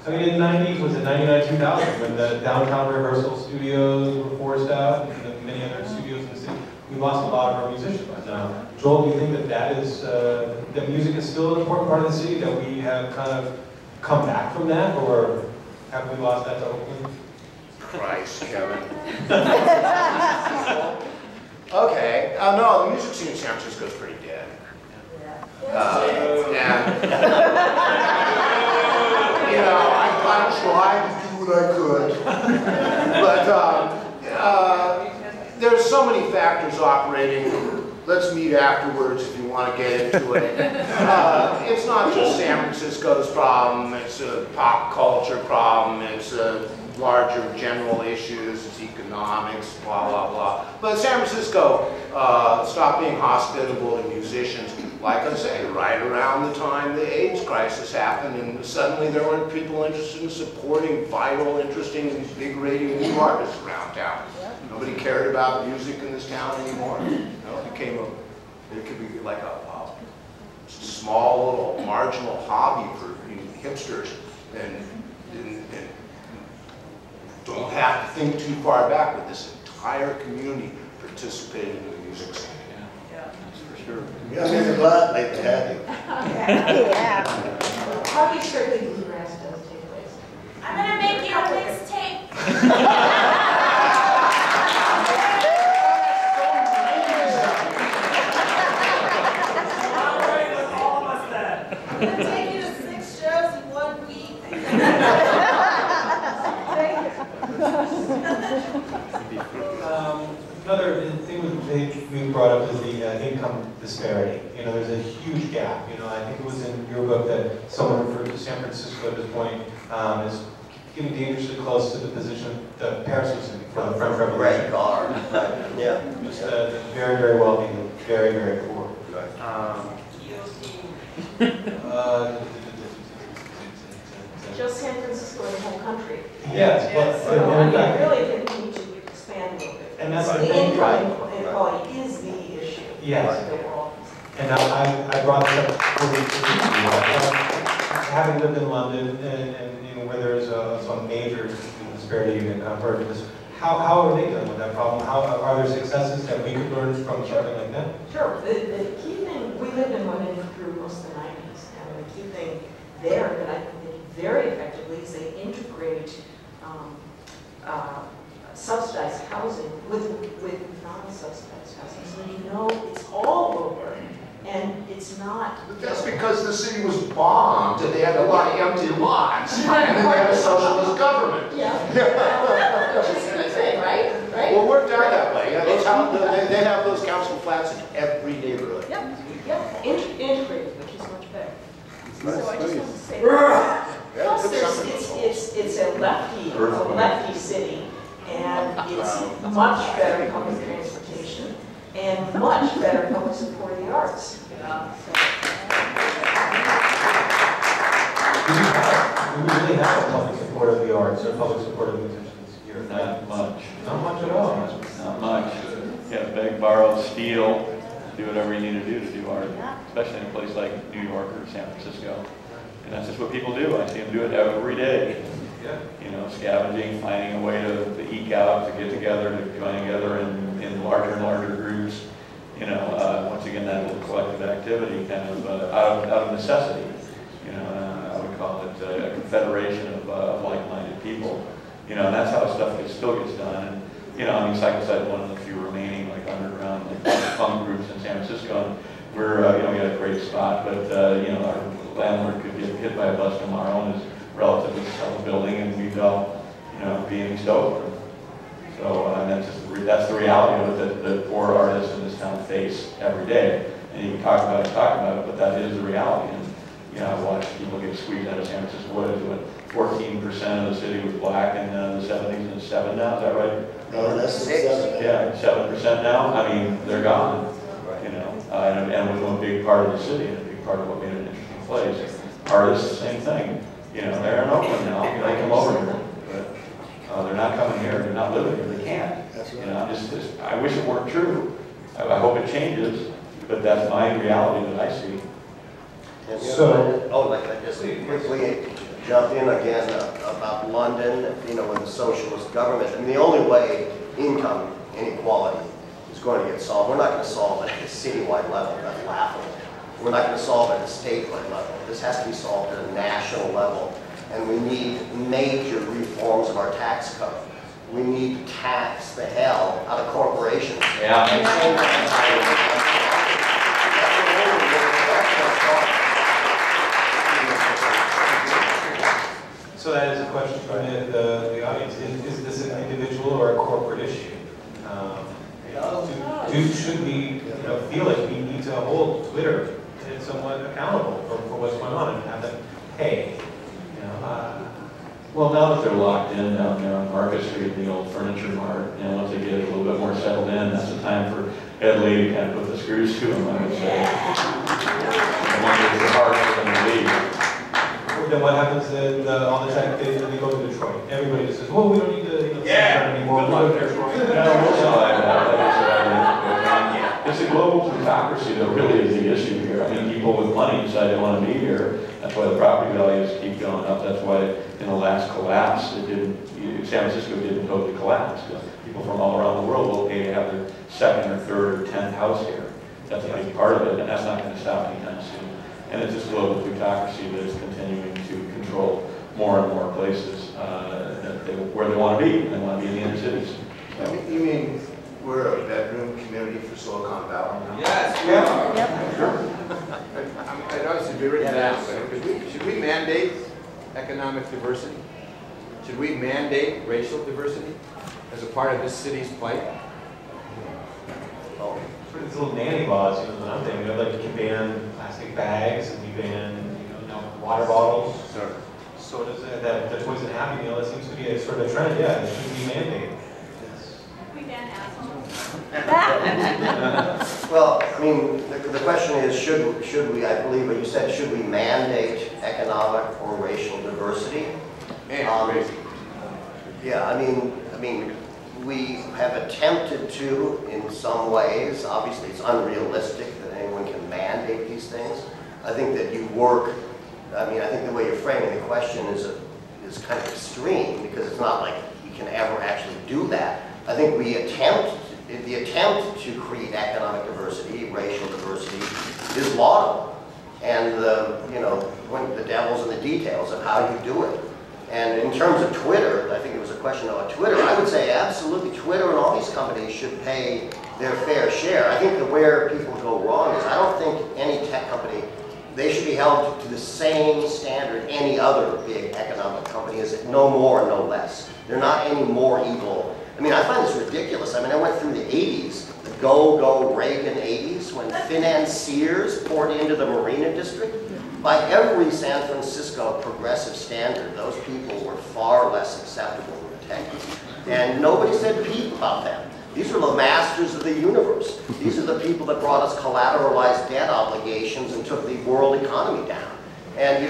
I mean, in the 90s, was it 99, 2000, when the downtown rehearsal studios were forced out, and many other studios in the city, we lost a lot of our musicians. Now, Joel, do you think that that music is still an important part of the city, that we have kind of come back from that, or have we lost that to Oakland? Christ, Kevin. Okay. No, the music scene in San Francisco is pretty dead. And, you know, I tried to do what I could. But there's so many factors operating. Let's meet afterwards if you want to get into it. It's not just San Francisco's problem. It's a pop culture problem. It's a larger general issues, it's economics, blah, blah, blah. But San Francisco stopped being hospitable to musicians, like I say, right around the time the AIDS crisis happened, and suddenly there weren't people interested in supporting vital, interesting, invigorating new artists around town. Nobody cared about music in this town anymore. You know, it could be like a small little marginal hobby for hipsters, and don't have to think too far back, but this entire community participated in the music scene. Yeah. That's for sure. Yeah, I'm in the glad made me happy. Yeah. Hobby strictly bluegrass does take place. I'm gonna make you a mixtape. I'm gonna take you to 6 shows in 1 week. Another thing we brought up is the income disparity. You know, there's a huge gap. You know, I think it was in your book that someone referred to San Francisco at this point as getting dangerously close to the position that Paris was in for the French Revolution. Yeah. Just very, very wealthy and very, very poor. Just San Francisco and the whole country. Yes, but So I mean, really think we need to expand a little bit. And that's the the thing, income inequality is the issue. Yes. That we're all And I brought this up having lived in London and you know, where there's some major disparity and I've heard of this. How are they dealing with that problem? How are there successes that we could learn from something like that? Sure. The key thing, we lived in London through most of the 90s, and the key thing there that I think they do very effectively is they integrate subsidized housing with non-subsidized housing. So you know it's all over, and it's not. But that's because the city was bombed and they had a lot of empty lots, and then they had a socialist government. Yeah. Which is a good thing, right? Right? Well, it worked out that way. Yeah, they have those council flats in every neighborhood. Yep. Yep. Integrated, which is much better. So I just want to say plus it's a lefty city, and it's much better public transportation and much better public support of the arts. Do we really have a public support of the arts or public support of musicians here? Not much. Not much at all. Not much. Yeah, beg, borrow, steal, do whatever you need to do art, especially in a place like New York or San Francisco. And that's just what people do. I see them do it every day. Yeah. You know, scavenging, finding a way to eke out, to get together, to join together in larger and larger groups. You know, once again, that little collective activity kind of out of necessity. You know, I would call it a confederation of like-minded people. You know, and that's how stuff still gets done. And, you know, I mean, like I said, one of the few remaining like underground punk groups in San Francisco. And we're, you know, we got a great spot, but you know, our landlord could get hit by a bus tomorrow and is relative to sell the building, and we'd all, you know, being stoked. So that's the reality of it that the poor artists in this town face every day. And you can talk about it, but that is the reality. And you know, I watched people get squeezed out of San Francisco. What is it? 14% of the city was black in the 70s, and it's 7 now. Is that right? No, that's 7. Yeah, 7% now. I mean, they're gone. You know, and was one big part of the city, and a big part of what made it an interesting place. Artists, same thing. You know, they're in Oakland now. They come over here, but they're not coming here. They're not living here. They can't. That's right. You know, I wish it weren't true. I hope it changes, but that's my reality that I see. And So- like I just quickly jump in again about London, you know, with the socialist government. I mean, the only way income inequality is going to get solved, we're not going to solve it at a citywide level. That's laughable. We're not going to solve it at a statewide level. This has to be solved at a national level. And we need major reforms of our tax code. We need to tax the hell out of corporations. Yeah. And change that. So that is a question from the audience. Is this an individual or a corporate issue? Should we feel like we need to hold Twitter somewhat accountable for what's going on and have them pay? Well, now that they're locked in down there on Market Street, the old furniture mart, you know, once they get a little bit more settled in, that's the time for Ed Lee to kind of put the screws to them, I would say. And once it's hard for them to leave. Then what happens in all the tech days when they go to Detroit? Everybody just says, well, we don't need to anymore. It's a global plutocracy that really is the issue here. I mean, people with money decide they want to be here. That's why the property values keep going up. That's why in the last collapse, San Francisco didn't totally collapse. Because people from all around the world will pay to have their second or third or 10th house here. That's a big part of it, and that's not going to stop anytime soon. And it's this global plutocracy that is continuing to control more and more places where they want to be. They want to be in the inner cities. So. You mean we're a bedroom community for Silicon Valley now? Yes, we are. Yep. Sure. I know it should be written down, but should we mandate economic diversity? Should we mandate racial diversity as a part of this city's plight? These little nanny laws, that I'm thinking of, like you can ban plastic bags and we ban, water bottles. Sure. So does that the Toys and Happy Meal, that seems to be a sort of trend, yeah, it should be mandated. We ban assholes. Well, I mean, the question is, should we, I believe what you said, should we mandate economic or racial diversity? Yeah, I mean, we have attempted to in some ways. Obviously, it's unrealistic that anyone can mandate these things. I think that you work, I think the way you're framing the question is kind of extreme because it's not like you can ever actually do that. I think the attempt to create economic diversity, racial diversity, is laudable. And the devil's in the details of how you do it. And in terms of Twitter, I think it was a question about Twitter, I would say absolutely Twitter and all these companies should pay their fair share. I think that where people go wrong is I don't think any tech company, they should be held to the same standard any other big economic company is, no more, no less. They're not any more evil. I find this ridiculous. I went through the 80s, the go-go Reagan 80s, when financiers poured into the Marina District. By every San Francisco progressive standard, those people were far less acceptable and protected. And nobody said peep about them. These are the masters of the universe. These are the people that brought us collateralized debt obligations and took the world economy down. And,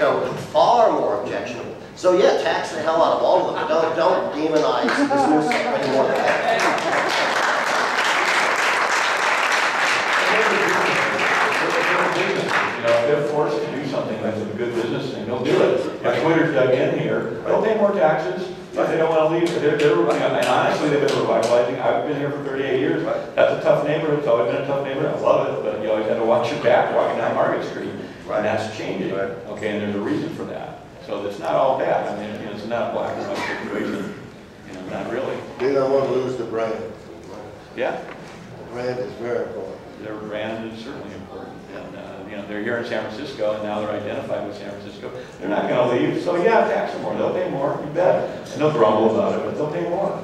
far more objectionable. So yeah, tax the hell out of all of them, but don't demonize this new sector any more than that. If they're forced to do something that's a good business thing, they'll do it. If Twitter's dug in here, they'll pay more taxes. If they don't want to leave, and honestly, they've been revitalizing. I've been here for 38 years. That's a tough neighborhood. It's always been a tough neighborhood. I love it, but you always have to watch your back walking down Market Street. And that's changing. Okay, and there's a reason for that. So it's not all bad. It's not a black and white situation. Not really. We don't want to lose the brand. Yeah. The brand is very important. Their brand is certainly important. And, they're here in San Francisco, and now they're identified with San Francisco. They're not going to leave. So, yeah, tax them more. They'll pay more. You bet. And they'll grumble about it, but they'll pay more.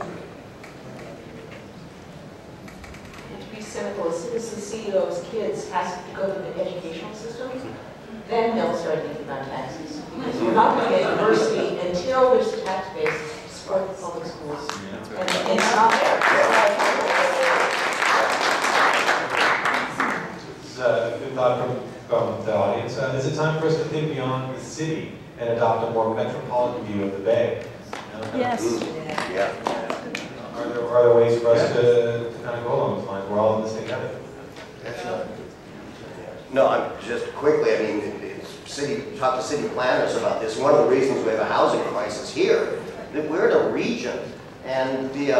cynical. As soon as the CEO's kids has to go to the educational system, then they'll start thinking about taxes. Because we're not going to get diversity until there's a tax base to support the public schools. And it's not there. This is a good thought from the audience. Is it time for us to think beyond the city and adopt a more metropolitan view of the Bay? Yes. Yeah. Are there ways for us to kind of go along those lines? We're all in this together. No, I'm just quickly, I mean, talk to city planners about this. One of the reasons we have a housing crisis here, that we're in a region, and the,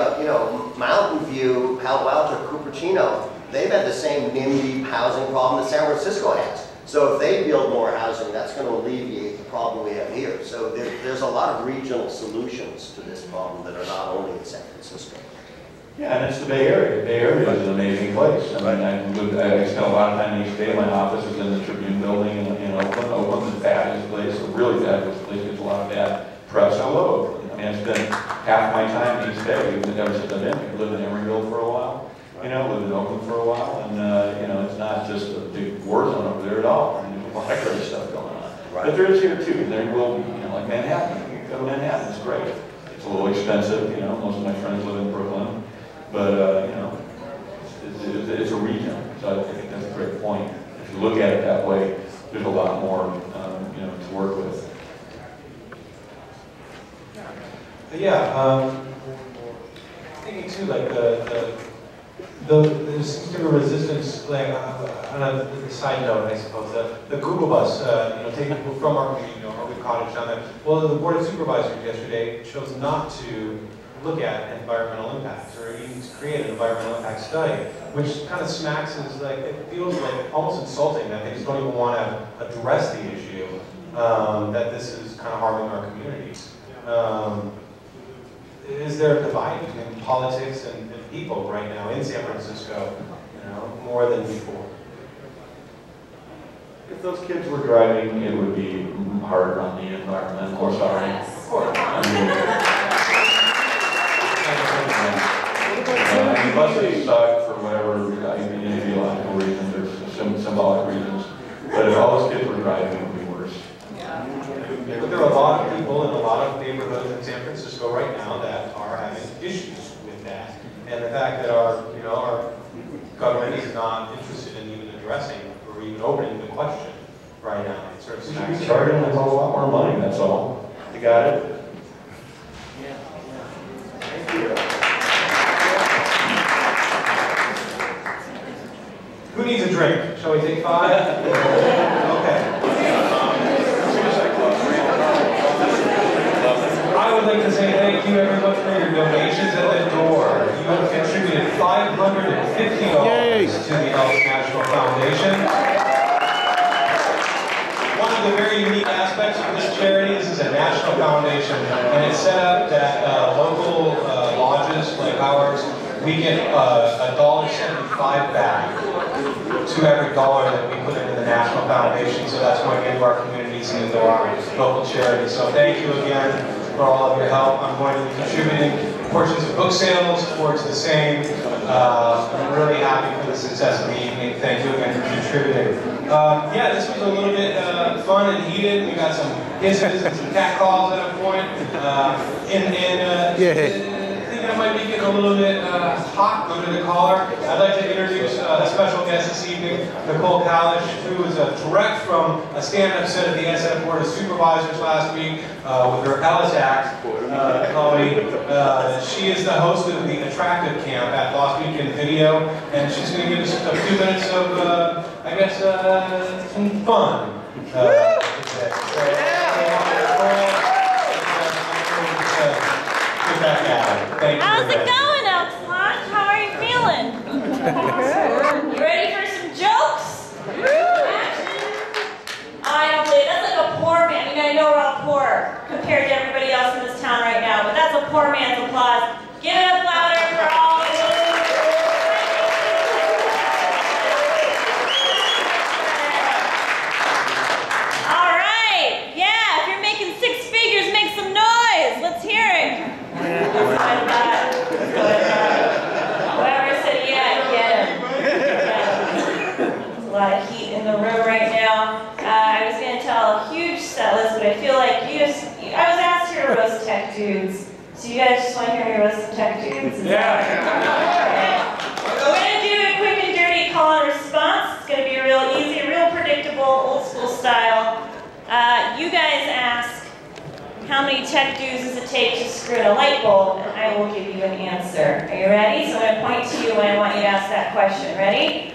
Mountain View, Palo Alto, Cupertino, they've had the same NIMBY housing problem that San Francisco has. So if they build more housing, that's going to alleviate the problem we have here. So there's a lot of regional solutions to this problem that are not only in San Francisco. Yeah, and it's the Bay Area. The Bay Area is an amazing place. I mean, I spent a lot of time each day. My office is in the Tribune building in Oakland. Oakland's a fabulous place, a really fabulous place. Gets a lot of bad press. I love Oakland. I mean, I spend half my time each day, even ever since I've been here. I lived in Emeryville for a while. Lived in Oakland for a while, and it's not just a big war zone over there at all. I mean, there's a lot of great stuff going on. Right. But there is here too. There will be, like Manhattan. You go to Manhattan, it's great. It's a little expensive, most of my friends live in Brooklyn. But, it's a region, so I think that's a great point. If you look at it that way, there's a lot more, to work with. Yeah, thinking too, like there seems to be a resistance, like on a side note, I suppose, the Google bus, taking people from our community, our cottage down there. Well, the Board of Supervisors yesterday chose not to look at environmental impacts or even to create an environmental impact study, which kind of smacks as like, it feels like almost insulting that they just don't even want to address the issue, that this is kind of harming our communities. Is there a divide between politics and people right now in San Francisco, more than before? If those kids were driving, it would be harder on the environment. Or sorry. Of course. Buses suck for whatever ideological reasons or symbolic reasons, but if all those kids were driving, it would be worse. But there are a lot of people in a lot of neighborhoods in San Francisco right now that are having issues with that, and the fact that our government is not interested in even addressing or even opening the question right now. It sort of smacks. Charging them a lot more money. That's all. You got it. Thank you. Who needs a drink? Shall we take 5? Okay. I would like to say thank you everyone for your donations at the door. You have contributed $550 to the Elks National Foundation. One of the very unique aspects of this charity, this is a national foundation, and it's set up that local lodges like ours, we get $1.75 back to every dollar that we put into the National Foundation, so that's going into our communities and into our local charities. So thank you again for all of your help. I'm going to be contributing portions of book sales towards the same. I'm really happy for the success of the evening. Thank you again for contributing. Yeah, this was a little bit fun and heated. We got some hisses and some cat calls at a point. I might be getting a little bit hot under the collar. I'd like to introduce a special guest this evening, Nicole Kalish, who is direct from a stand-up set at the SF Board of Supervisors last week with her Ellis Act comedy. She is the host of the Attractive Camp at Lost Week in Video, and she's going to give us a few minutes of, some fun. How's it going, Elks Club? How are you feeling? Good. You ready for some jokes? I don't believe that's like a poor man. I know we're all poor compared to everybody else in this town right now, but that's a poor man's applause. Give it up louder for all of you. All right. Yeah, if you're making 6 figures, make some noise. Let's hear it. Whoever said yeah, get him. So you guys just want to hear me roast some tech dudes? Yeah. We're going to do a quick and dirty call and response. It's going to be real easy, real predictable, old school style. You guys ask, how many tech dudes does it take to screw in a light bulb? And I will give you an answer. Are you ready? So I'm going to point to you when I want you to ask that question. Ready?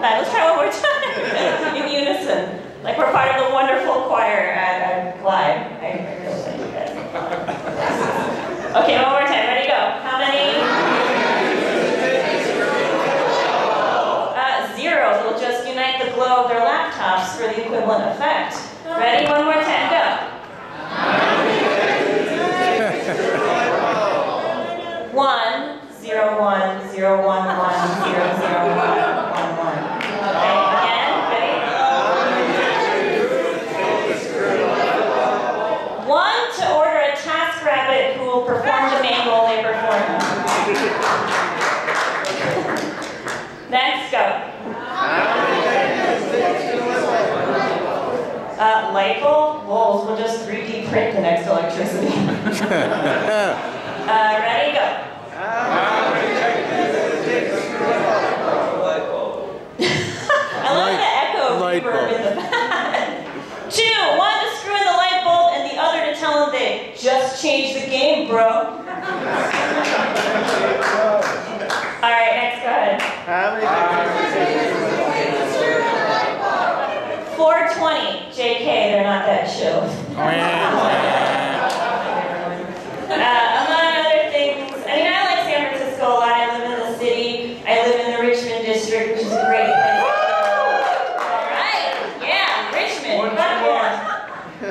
Let's try one more time. In unison. Like we're part of the wonderful choir at Glide. I really like you guys. Okay, one more time. Ready, go. How many? Zeros. We'll just unite the glow of their laptops for the equivalent effect. Ready? One more time. Go. 1, 0, 1, 0, 1, 1, 0, 0, 1, 1, 1. Perform the manual labor for him. Next, go. Light bulbs will just 3D print the next electricity. Ready, go. I love the echo reverb in the back. 2, 1 to screw in the light bulb, and the other to tell them they just changed the game, bro. All right, next, go ahead. 420. JK, they're not that chill. Among other things, I mean, I like San Francisco a lot. I live in the city. I live in the Richmond district, which is a great place. All right, yeah, Richmond.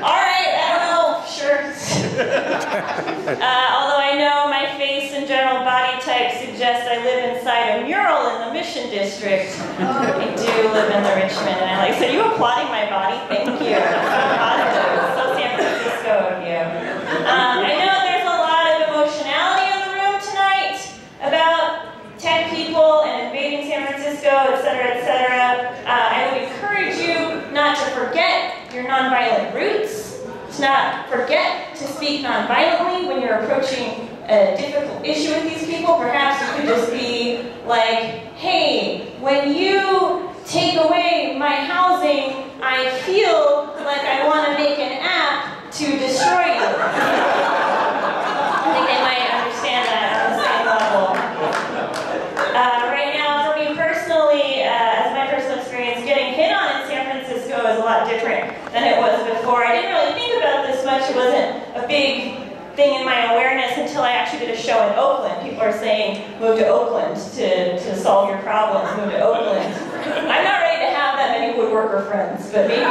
All right, I don't know, sure. Although I know my face and general body type suggest I live inside a mural in the Mission District. I do live in the Richmond, and I like, so you applauding my body? Thank you. That's so positive. So San Francisco of you. I know there's a lot of emotionality in the room tonight about tech people and invading San Francisco, etc., etc. I would encourage you not to forget your nonviolent roots, to not forget to speak nonviolently when you're approaching a difficult issue with these people. Perhaps you could just be like, hey, when you take away my housing, I feel like I want to make an app to destroy you. I think they might understand that on the same level. Right now, for me personally, as my personal experience, getting hit on in San Francisco is a lot different than it was before. I didn't really think about this much. It wasn't a big thing in my awareness until I actually did a show in Oakland. People are saying, move to Oakland to solve your problems, move to Oakland. I'm not ready to have that many woodworker friends, but maybe.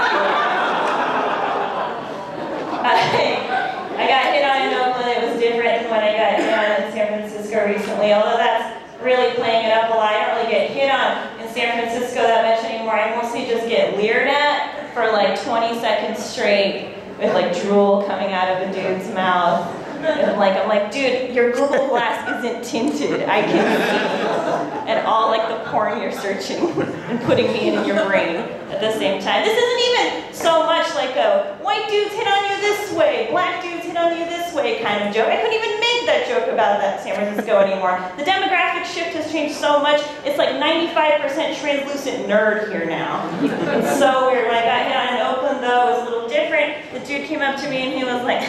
I got hit on in Oakland. It was different than when I got hit on in San Francisco recently, although that's really playing it up a lot. I don't really get hit on in San Francisco that much anymore. I mostly just get leered at for like 20 seconds straight with like drool coming out of a dude's mouth. And I'm like, dude, your Google Glass isn't tinted. I can see. And all like the porn you're searching and putting me in your brain at the same time. This isn't even so much like a white dudes hit on you this way, black dudes hit on you this way kind of joke. I couldn't even make that joke about that San Francisco anymore. The demographic shift has changed so much. It's like 95% translucent nerd here now. It's so weird. When I got hit on in Oakland though, it was a little different. The dude came up to me and he was like,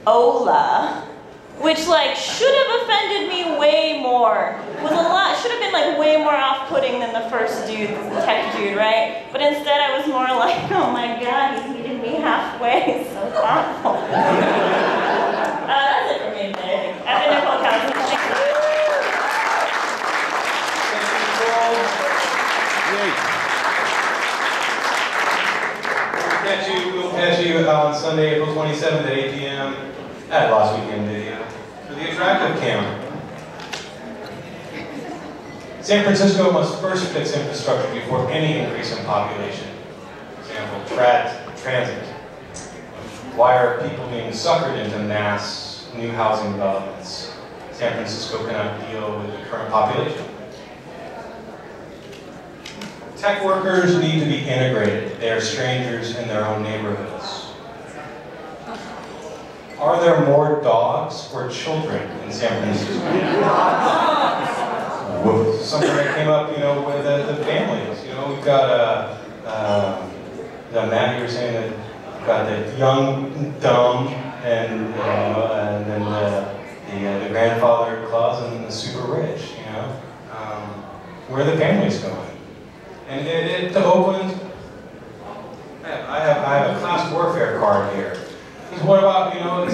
Ola, which like should have offended me way more. Was a lot, should have been like way more off-putting than the first dude, the tech dude, right? But instead I was more like, oh my god, he's meeting me halfway, so thoughtful. That's it for me today. I've been Nicole Council. We'll catch you on Sunday, April 27th at 8 p.m. at Lost Weekend Video for the Attractive Cam. San Francisco must first fix infrastructure before any increase in population. For example, transit. Why are people being suckered into mass new housing developments? San Francisco cannot deal with the current population. Tech workers need to be integrated. They are strangers in their own neighborhoods. Are there more dogs or children in San Francisco? Something that came up, you know, with the families. You know, we've got Matt, you were saying that we've got the young, dumb, and then the grandfather clause and the super rich. You know, where are the families going? And to Oakland, I have a class warfare card here. Because what about, you know,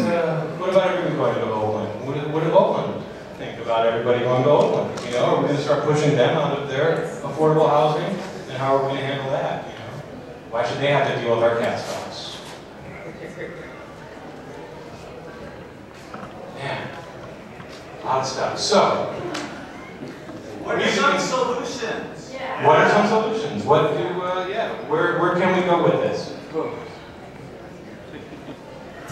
what about everybody going to Oakland? What did Oakland think about everybody going to Oakland? You know, are we going to start pushing them out of their affordable housing? And how are we going to handle that? You know, why should they have to deal with our cat stocks? Man, a lot of stuff. So, what are some solutions? Yeah. What are some solutions? What do, where can we go with this?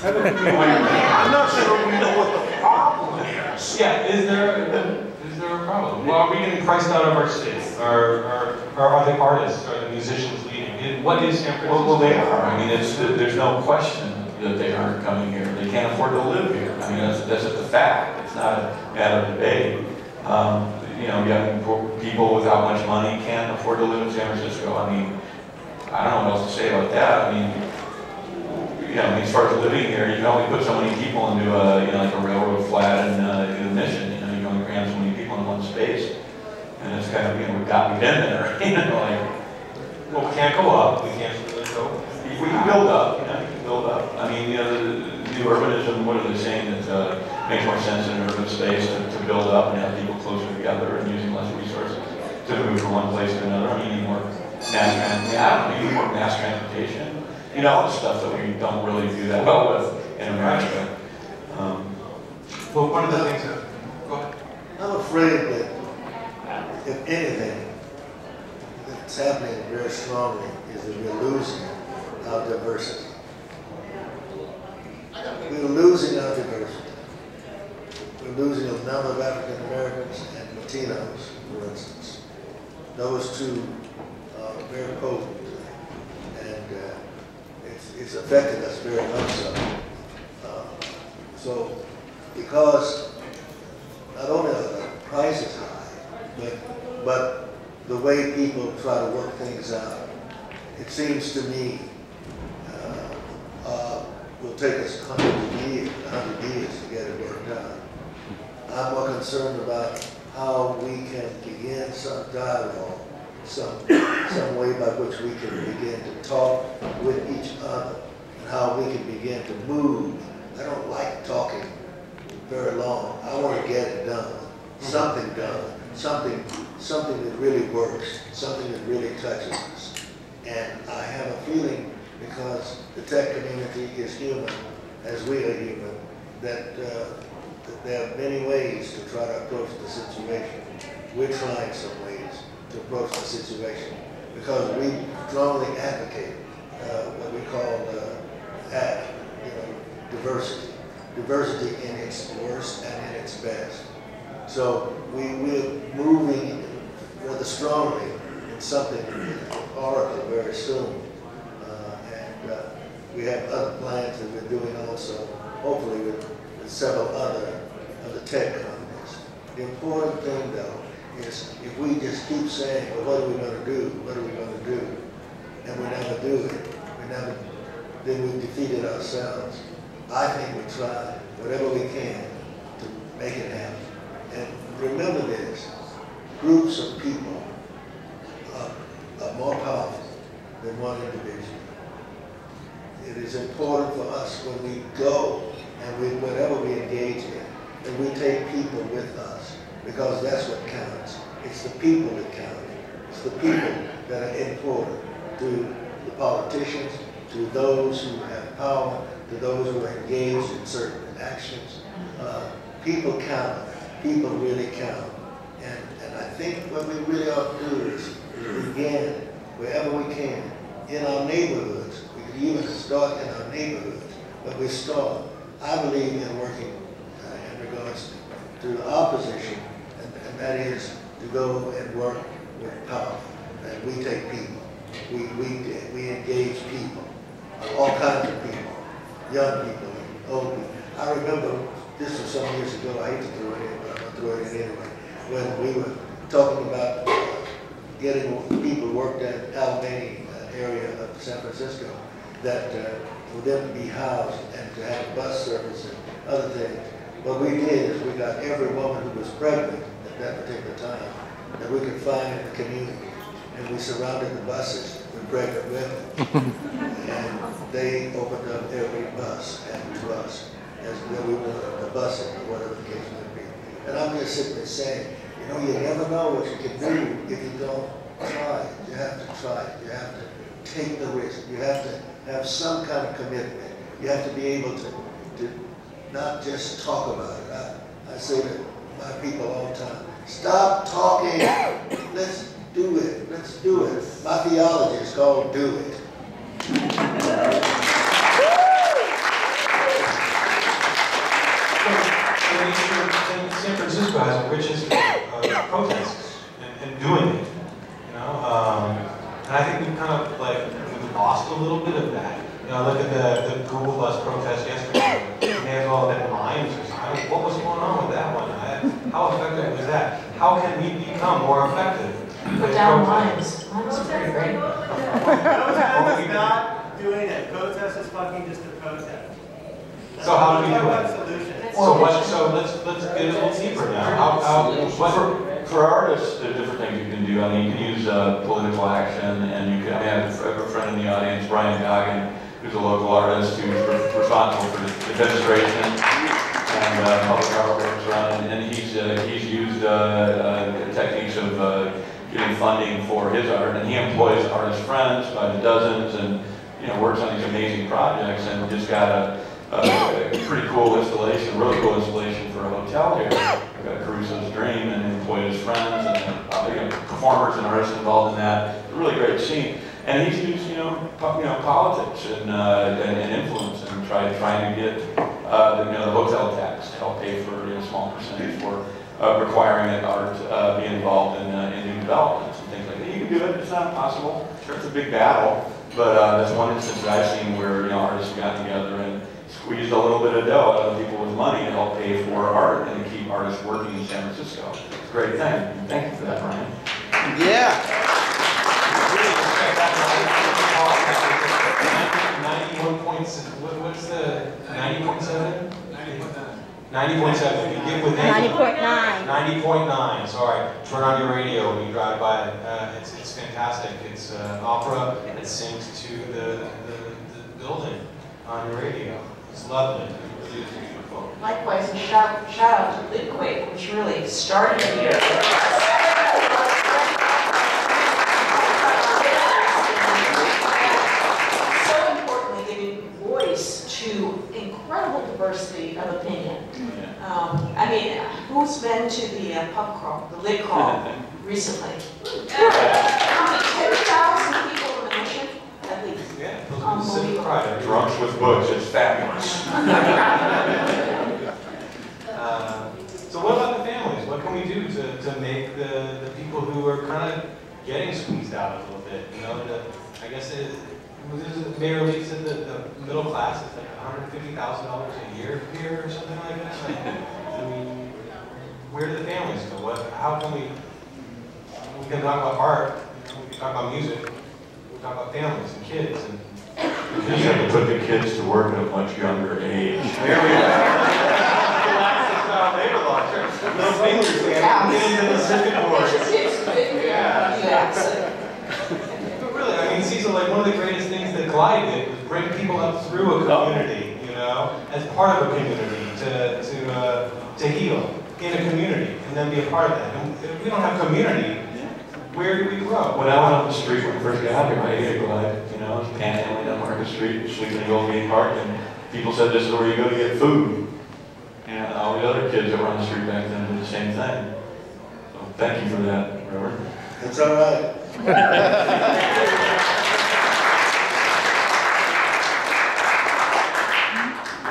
I'm not sure we know what the problem is. Yeah, is there a problem? Well, are we getting priced out of our city? Or are the artists, are the musicians leaving? What is San Francisco? Well, they are. I mean, there's no question that they aren't coming here. They can't afford to live here. I mean, that's just a fact. It's not a matter of debate. You know, young people without much money can't afford to live in San Francisco. I mean, I don't know what else to say about that. I mean, you know, as far as living here, you can only put so many people into a, you know, like a railroad flat in the Mission. You know, you can only cram so many people in one space, and it's kind of, you know, we've been there. You know, like, well, we can't go up. We can't really go. We can build up. You know, you can build up. I mean, you know, the urbanism. What are they saying? That makes more sense in an urban space to build up and have people closer together and using less resources to move from one place to another. I mean, you need more mass transportation. You know, all the stuff that we don't really do that well with in America. Well, one of the things that... Go ahead. I'm afraid that, if anything, that's happening very strongly is that we're losing our diversity. We're losing our diversity. We're losing a number of African Americans and Latinos, for instance. Those two are very potent, and it's affected us very much so. So, because not only are the prices high, but the way people try to work things out, it seems to me will take us 100 years to get it worked out. I'm more concerned about how we can begin some dialogue, some way by which we can begin to talk with each other, and how we can begin to move. I don't like talking very long. I want to get it done, something done, something that really works, something that really touches us. And I have a feeling, because the tech community is human, as we are human, that there are many ways to try to approach the situation. We're trying some ways to approach the situation, because we strongly advocate what we call diversity in its worst and in its best. So we're moving rather strongly in something with Oracle very soon. We have other plans that we're doing also, hopefully with several other of the tech companies. The important thing, though, is if we just keep saying, well, what are we going to do? What are we going to do? And we never do it. Then we've defeated ourselves. I think we try whatever we can to make it happen. And remember this, groups of people are more powerful than one individual. It is important for us when we go and whatever we engage in, that we take people with us, because that's what counts. It's the people that count. It's the people that are important to the politicians, to those who have power, to those who are engaged in certain actions. People count. People really count. And I think what we really ought to do is begin wherever we can in our neighborhoods. We could even start in our neighborhoods, but we start. I believe in working in regards to our position, and that is to go and work with power. And we take people. we engaged people, all kinds of people, young people, old people. I remember, this was some years ago, I hate to throw it in, but I'm going to throw it in anyway, when we were talking about getting people worked at Alamany area of San Francisco, that for them to be housed and to have bus service and other things. What we did is we got every woman who was pregnant at that particular time that we could find in the community, and we surrounded the buses with pregnant women, and they opened up every bus and to us as though we were the busing or whatever the case might be. And I'm just sitting there saying, you know, you never know what you can do if you don't try. You have to try. You have to take the risk. You have to have some kind of commitment. You have to be able to not just talk about it. I say to my people all the time, stop talking. Let's do it. Let's do it. My theology is called do it. San Francisco has a rich history of protests and doing it, you know. And I think we've kind of we've lost a little bit of that. You know, look at the Google Bus protest yesterday. It may as well have been mimes or something. What was going on with that one? How effective was that? How can we become more effective? Put down mimes. Mimes are pretty great. Protest is not doing it. Protest is fucking just a protest. So how do we do it? Solution. So let's get a little deeper now. For artists, there are different things you can do. I mean, you can use political action, and you can. I mean, I have a friend in the audience, Brian Goggin, who's a local artist who's responsible for the demonstration and public artworks run, and he's used techniques of getting funding for his art, and he employs artist friends by the dozens, and works on these amazing projects, and just got a pretty cool installation, really cool installation for a hotel here. I've got Caruso's Dream, and employed his friends, and performers and artists involved in that. A really great scene. And he's used, politics and influence, and trying to get the hotel tax to help pay for a small percentage for requiring that art be involved in new developments and things like that. You can do it. It's not impossible. Sure, it's a big battle, but that's one instance that I've seen where artists got together and squeezed a little bit of dough out of people with money to help pay for art and to keep artists working in San Francisco. It's a great thing. Thank you for that, Brian. Yeah. what's the 90.7? 90.7. You get within 90.9. 90.9. Sorry. Turn on your radio when you drive by it. It's fantastic. It's opera. It syncs to the building on your radio. It's lovely. It really is beautiful. Likewise, a shout out to Lidquake, which really started here. So importantly, giving voice to incredible diversity of opinion. I mean, who's been to the pub crawl, the lid crawl, recently? How many? 10,000 people in the mission, at least. Yeah, those are the Crider. Drunks with books, it's fabulous. So what about the families? What can we do to make the people who are kind of getting squeezed out a little bit? I guess Mayor Lee said that the middle class is like $150,000 a year here or something like that. I mean, where do the families go? How can we can talk about art, we can talk about music, we can talk about families and kids. You just have to put the kids to work at a much younger age. There we go. Labor law, sure. No fingers, man. Get into the circuit board. Yeah. But really, I mean, Cecil, one of the greatest things that Glide did was bring people up through a community, as part of a community to heal in a community and then be a part of that. And if we don't have community, where do we grow? When I went up the street when I first got here, I ate a Glide, panhandling down Market Street, sleeping in the old game park, and people said this is where you go to get food. And all the other kids that were on the street back then did the same thing. So thank you for that, Reverend. It's all right.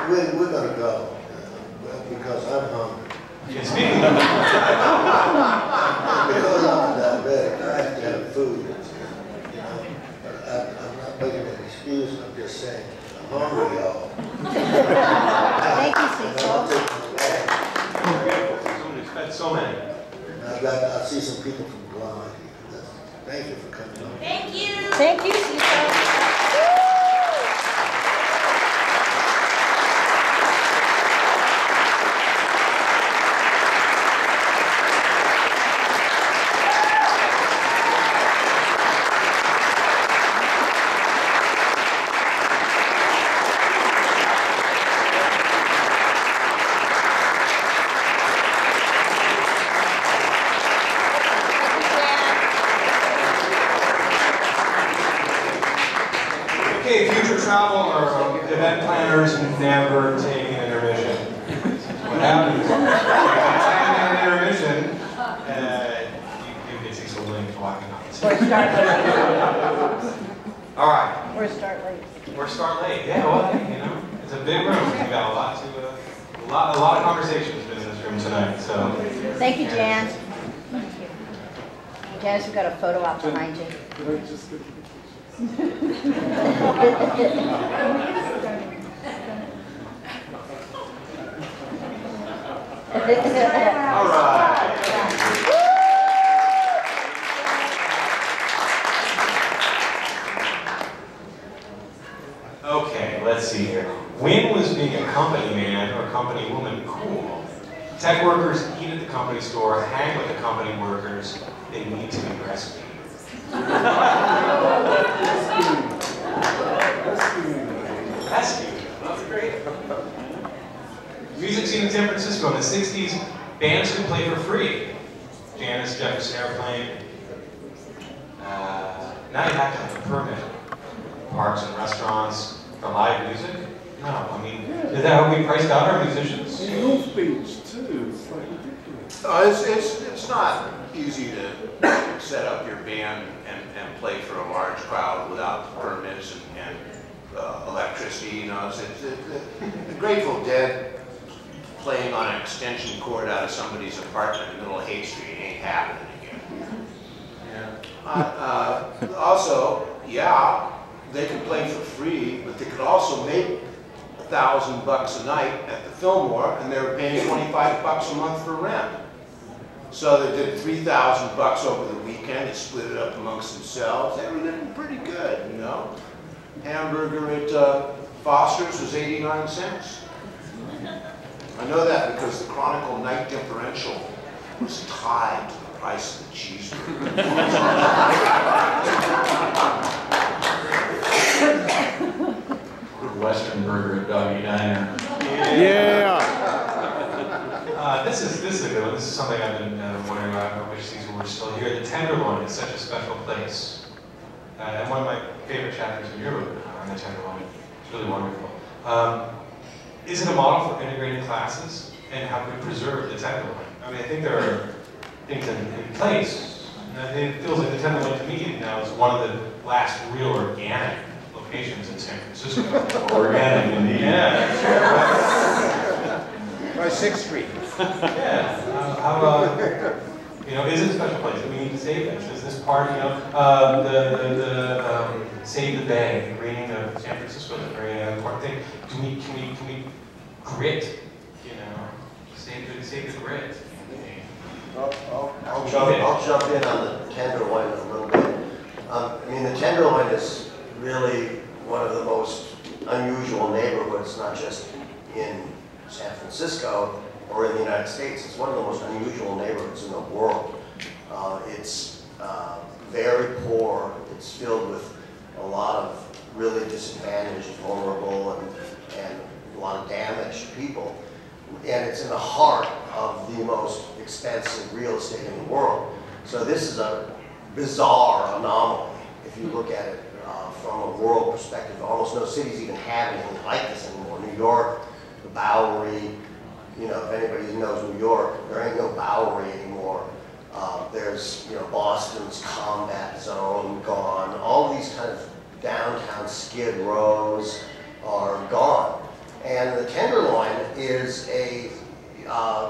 We're going to go because I'm hungry. Yeah, speaking of because I'm a diabetic, I have to have food. reason, I'm just saying, I'm hungry, y'all. Thank you, Cecil. Somebody's fed so many. I see some people from Guam here. Thank you for coming on. Thank you. Thank you, Cecil. Okay, future travel or event planners never take an intermission. What happens? If you take an intermission, you get Cecil Williams walking off the stage. Or start late. All right. Or start late. Or start late. Yeah, well, you know, it's a big room. We got a lot of conversations been in this room tonight. So. Thank you, Jan. Thank you. Janice, we've got a photo out behind you. All right. Okay, let's see here. When was being a company man or company woman cool? Tech workers eat at the company store, hang with the company workers. They need to be rescued. Rescued. That's great. Music scene in San Francisco in the 60s, bands could play for free. Janice, Jefferson Airplane. Now you have to have a permit. Parks and restaurants for live music? No, I mean, is that how we priced out our musicians? North Beach too, it's like ridiculous. It's not easy to set up your band and play for a large crowd without permits and electricity. You know, the Grateful Dead playing on an extension cord out of somebody's apartment in the middle of Haight Street ain't happening again. Yeah. Also, yeah, they could play for free, but they could also make $1,000 a night at the Fillmore, and they were paying $25 a month for rent. So they did $3,000 over the weekend. They split it up amongst themselves. They were living pretty good, you know. Hamburger at Foster's was 89 cents. I know that because the Chronicle night differential was tied to the price of the cheeseburger. Western burger at Doggy Diner. This is a good one. This is something I've been wondering about. I wish Cecil were still here. The Tenderloin is such a special place. And one of my favorite chapters in your book on the Tenderloin. It's really wonderful. Is it a model for integrated classes? And how can we preserve the Tenderloin? I mean, I think there are things in place. And it feels like the Tenderloin to me now is one of the last real organic locations in San Francisco. Organic, indeed. Yeah, sure. By 6th Street. Yeah. You know, is it a special place? We need to save this. Is this part, you know, save the bay, the greening of San Francisco is a very important thing. Can we grit, you know, save the grit? I'll jump in on the Tenderloin a little bit. I mean, the Tenderloin is really one of the most unusual neighborhoods, not just in San Francisco or in the United States. It's one of the most unusual neighborhoods in the world. It's very poor. It's filled with a lot of really disadvantaged, vulnerable, and a lot of damaged people. And it's in the heart of the most expensive real estate in the world. So this is a bizarre anomaly if you look at it from a world perspective. Almost no cities even have anything like this anymore. New York, the Bowery, you know, if anybody knows New York, there ain't no Bowery anymore. There's, you know, Boston's Combat Zone gone. All these kind of downtown skid rows are gone. And the Tenderloin is a,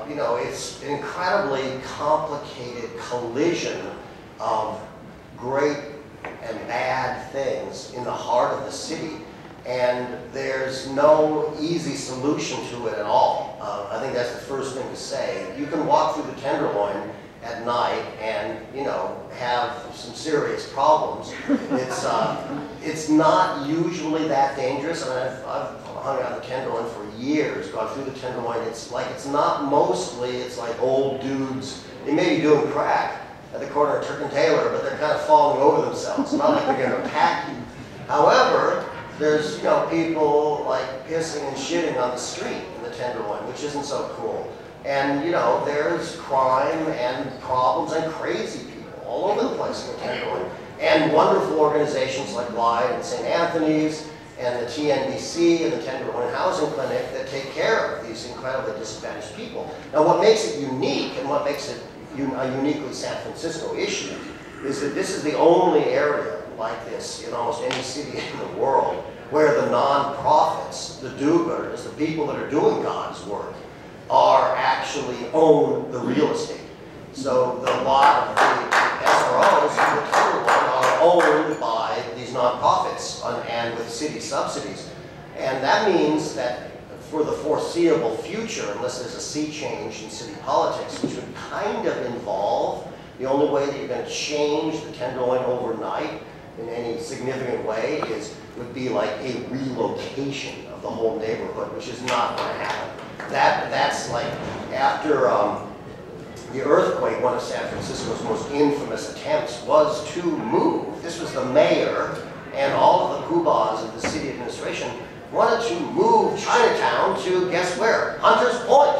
you know, it's an incredibly complicated collision of great and bad things in the heart of the city. And there's no easy solution to it at all. I think that's the first thing to say. You can walk through the Tenderloin at night and, you know, have some serious problems. It's not usually that dangerous. I mean, I've hung out in the Tenderloin for years, gone through the Tenderloin. It's not mostly, it's like old dudes. They may be doing crack at the corner of Turk and Taylor, but they're kind of falling over themselves. It's not like they're going to attack you. However, there's, you know, people like pissing and shitting on the street in the Tenderloin, which isn't so cool. And, you know, there's crime and problems and crazy people all over the place in the Tenderloin. And wonderful organizations like Glide and St. Anthony's and the TNBC and the Tenderloin Housing Clinic that take care of these incredibly disadvantaged people. Now, what makes it unique and what makes it a uniquely San Francisco issue is that this is the only area like this in almost any city in the world where the non-profits, the do-gooders, the people that are doing God's work, are actually own the real estate. So a lot of the SROs in the Tenderloin are owned by these nonprofits and with city subsidies. And that means that for the foreseeable future, unless there's a sea change in city politics, which would kind of involve, the only way that you're going to change the Tenderloin overnight in any significant way would be like a relocation of the whole neighborhood, which is not going to happen. That's like after the earthquake, one of San Francisco's most infamous attempts was to move. This was the mayor and all of the poobahs of the city administration wanted to move Chinatown to, guess where? Hunter's Point,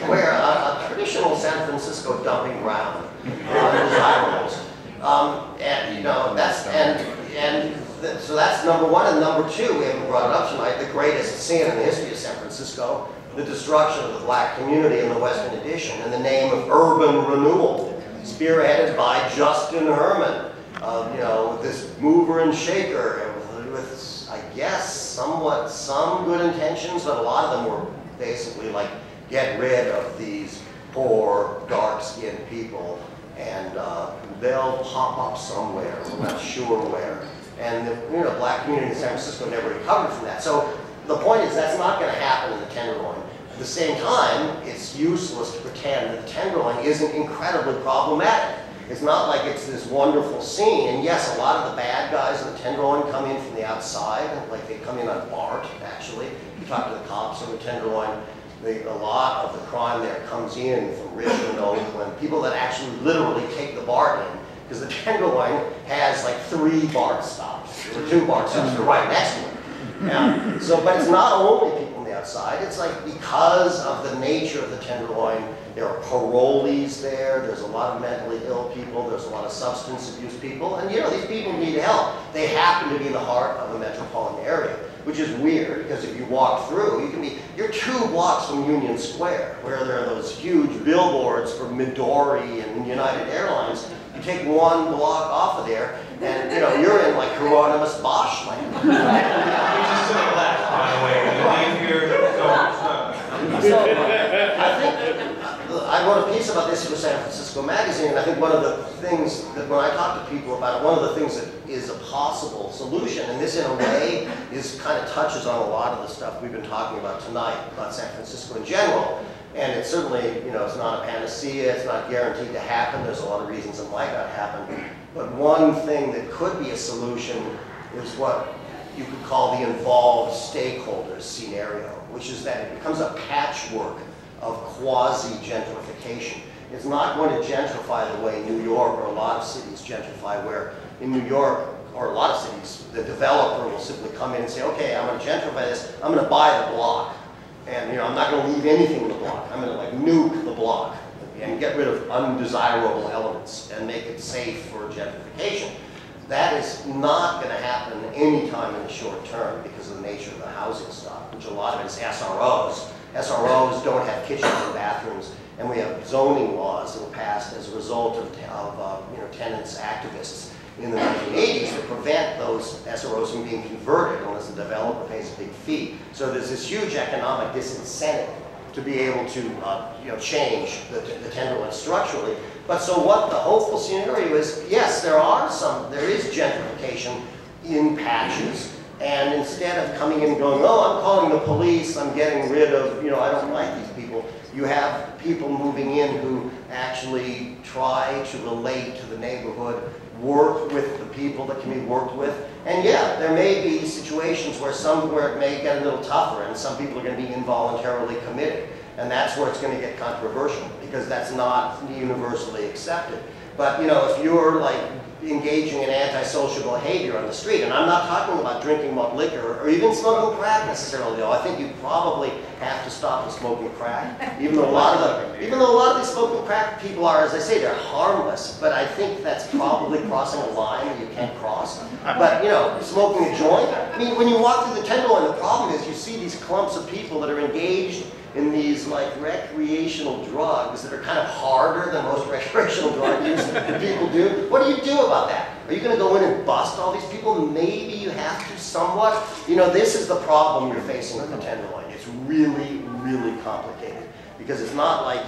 where a traditional San Francisco dumping ground desirables. And you know, so that's number one. And number two, we haven't brought it up tonight, the greatest sin in the history of San Francisco, the destruction of the black community in the Western Addition in the name of urban renewal, spearheaded by Justin Herman, you know, this mover and shaker with, I guess, some good intentions, but a lot of them were basically like, get rid of these poor, dark-skinned people, and they'll pop up somewhere. We're not sure where. And the black community in San Francisco never recovered from that. So the point is that's not going to happen in the Tenderloin. At the same time, it's useless to pretend that the Tenderloin isn't incredibly problematic. It's not like it's this wonderful scene. And yes, a lot of the bad guys in the Tenderloin come in from the outside, like they come in on BART, actually. You talk to the cops in the Tenderloin, a lot of the crime there comes in from Richmond, Oakland, people that actually literally take the BART in, because the Tenderloin has like 3 BART stops, or 2 BART stops that are right next to it. Yeah. So, but it's not only people on the outside, it's like because of the nature of the Tenderloin, there are parolees there, there's a lot of mentally ill people, there's a lot of substance abuse people, and you know, these people need help. They happen to be in the heart of a metropolitan area, which is weird, because if you walk through, you're 2 blocks from Union Square, where there are those huge billboards for Midori and United Airlines. You take 1 block off of there, and you know, you're in like Hieronymus Bosch land. We just to the left, by the way. We leave here, so I think I wrote a piece about this for San Francisco Magazine, and I think one of the things that when I talk to people about it, one of the things that is a possible solution, and this in a way kind of touches on a lot of the stuff we've been talking about tonight about San Francisco in general, and it's certainly, you know, it's not a panacea, it's not guaranteed to happen, there's a lot of reasons it might not happen, but one thing that could be a solution is what you could call the involved stakeholders scenario, which is that it becomes a patchwork of quasi-gentrification. It's not going to gentrify the way New York or a lot of cities gentrify, where in New York or a lot of cities, the developer will simply come in and say, okay, I'm going to gentrify this, I'm going to buy the block. And you know, I'm not going to leave anything in the block. I'm going to like nuke the block and get rid of undesirable elements and make it safe for gentrification. That is not going to happen anytime in the short term because of the nature of the housing stock, which a lot of it is SROs. SROs don't have kitchens and bathrooms, and we have zoning laws that were passed as a result of tenants, activists in the 1980s to prevent those SROs from being converted unless the developer pays a big fee. So there's this huge economic disincentive to be able to change the Tenderloin structurally. But so what the hopeful scenario is, yes, there is gentrification in patches, And instead of coming in and going, oh, I'm calling the police, I'm getting rid of, you know, I don't like these people, you have people moving in who actually try to relate to the neighborhood, work with the people that can be worked with. And yeah, there may be situations where it may get a little tougher and some people are going to be involuntarily committed. And that's where it's going to get controversial because that's not universally accepted. But you know, if you're like engaging in antisocial behavior on the street, and I'm not talking about drinking malt liquor or even smoking crack necessarily, though. I think you probably have to stop the smoking crack, even though a lot of these smoking crack people are, as I say, they're harmless. But I think that's probably crossing a line that you can't cross. But you know, smoking a joint. I mean, when you walk through the Tenderloin, the problem is you see these clumps of people that are engaged in these like recreational drugs that are kind of harder than most recreational drug use that people do. What do you do about that? Are you going to go in and bust all these people? Maybe you have to somewhat. You know, this is the problem you're facing with the Tenderloin. It's really, really complicated because it's not like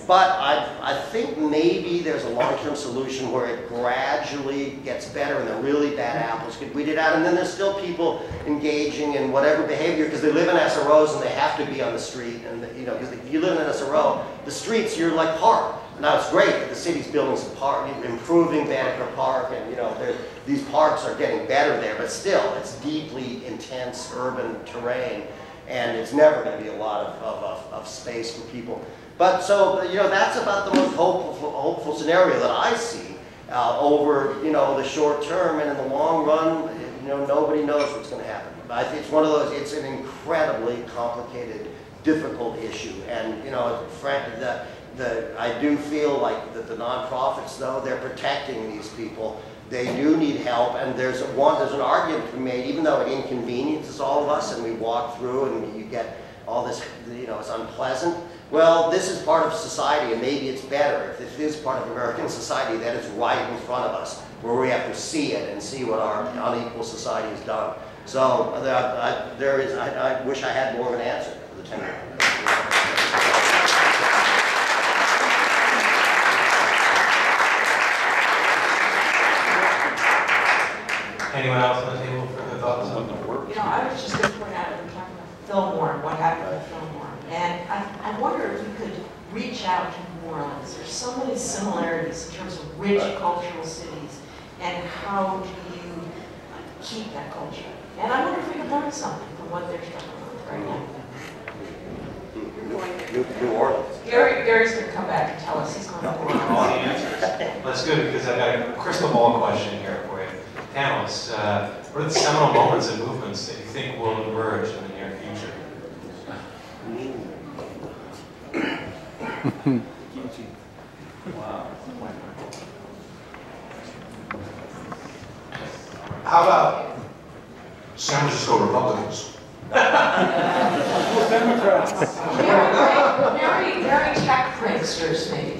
but I think maybe there's a long-term solution where it gradually gets better and the really bad apples get weeded out, and then there's still people engaging in whatever behavior because they live in SROs and they have to be on the street, and you know, because if you live in an SRO, the streets, you're like park. Now it's great that the city's building some park, improving Banneker Park, and you know, these parks are getting better there, but still, it's deeply intense urban terrain, and it's never going to be a lot of space for people. But so, you know, that's about the most hopeful scenario that I see over, you know, the short term, and in the long run, you know, nobody knows what's going to happen. But I think it's one of those, it's an incredibly complicated, difficult issue. And, you know, frankly, I do feel like that the nonprofits, though, they're protecting these people. They do need help, and there's an argument to be made, even though it inconveniences all of us, and we walk through and you get all this, you know, it's unpleasant. Well, this is part of society, and maybe it's better if this is part of American society, that it's right in front of us, where we have to see it and see what our unequal society has done. So I wish I had more of an answer for the Tenderloin. Anyone else on the table for the thoughts on the work? You know, I was just going to point out, we were talking about Fillmore, what happened with Fillmore. And I wonder if we could reach out to New Orleans. There's so many similarities in terms of rich cultural cities, and how do you keep that culture? And I wonder if we could learn something from what they're struggling with right now. New Orleans. Gary's going to come back and tell us he's going to New Orleans. All the answers. That's good, because I've got a crystal ball question here for you. Panelists, what are the seminal moments and movements that you think will emerge in the near future? Wow. How about San Francisco Republicans? Democrats. Very tech pranksters, maybe.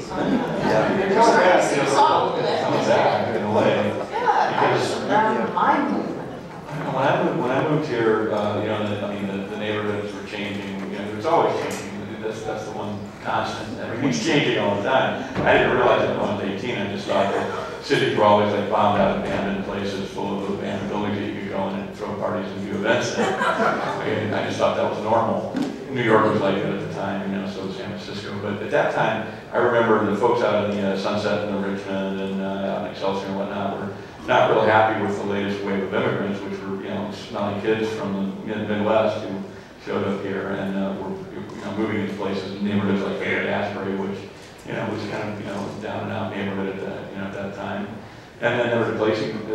My movement. When I moved here, you know, the neighborhoods were changing. You know, it's always changing. That's the one constant. Everything's changing all the time. I didn't realize it when I was 18. I just thought that cities were always like bombed out, abandoned places full of abandoned buildings that you could go in and throw parties and do events in. I just thought that was normal. New York was like that at the time, you know, so was San Francisco. But at that time, I remember the folks out in the Sunset and the Richmond and out in Excelsior and whatnot were not really happy with the latest wave of immigrants, which were, you know, smelly kids from the Midwest who showed up here and were, you know, moving into places, neighborhoods like Asbury, which, you know, was kind of, you know, down and out neighborhood at that, you know, at that time. And then they were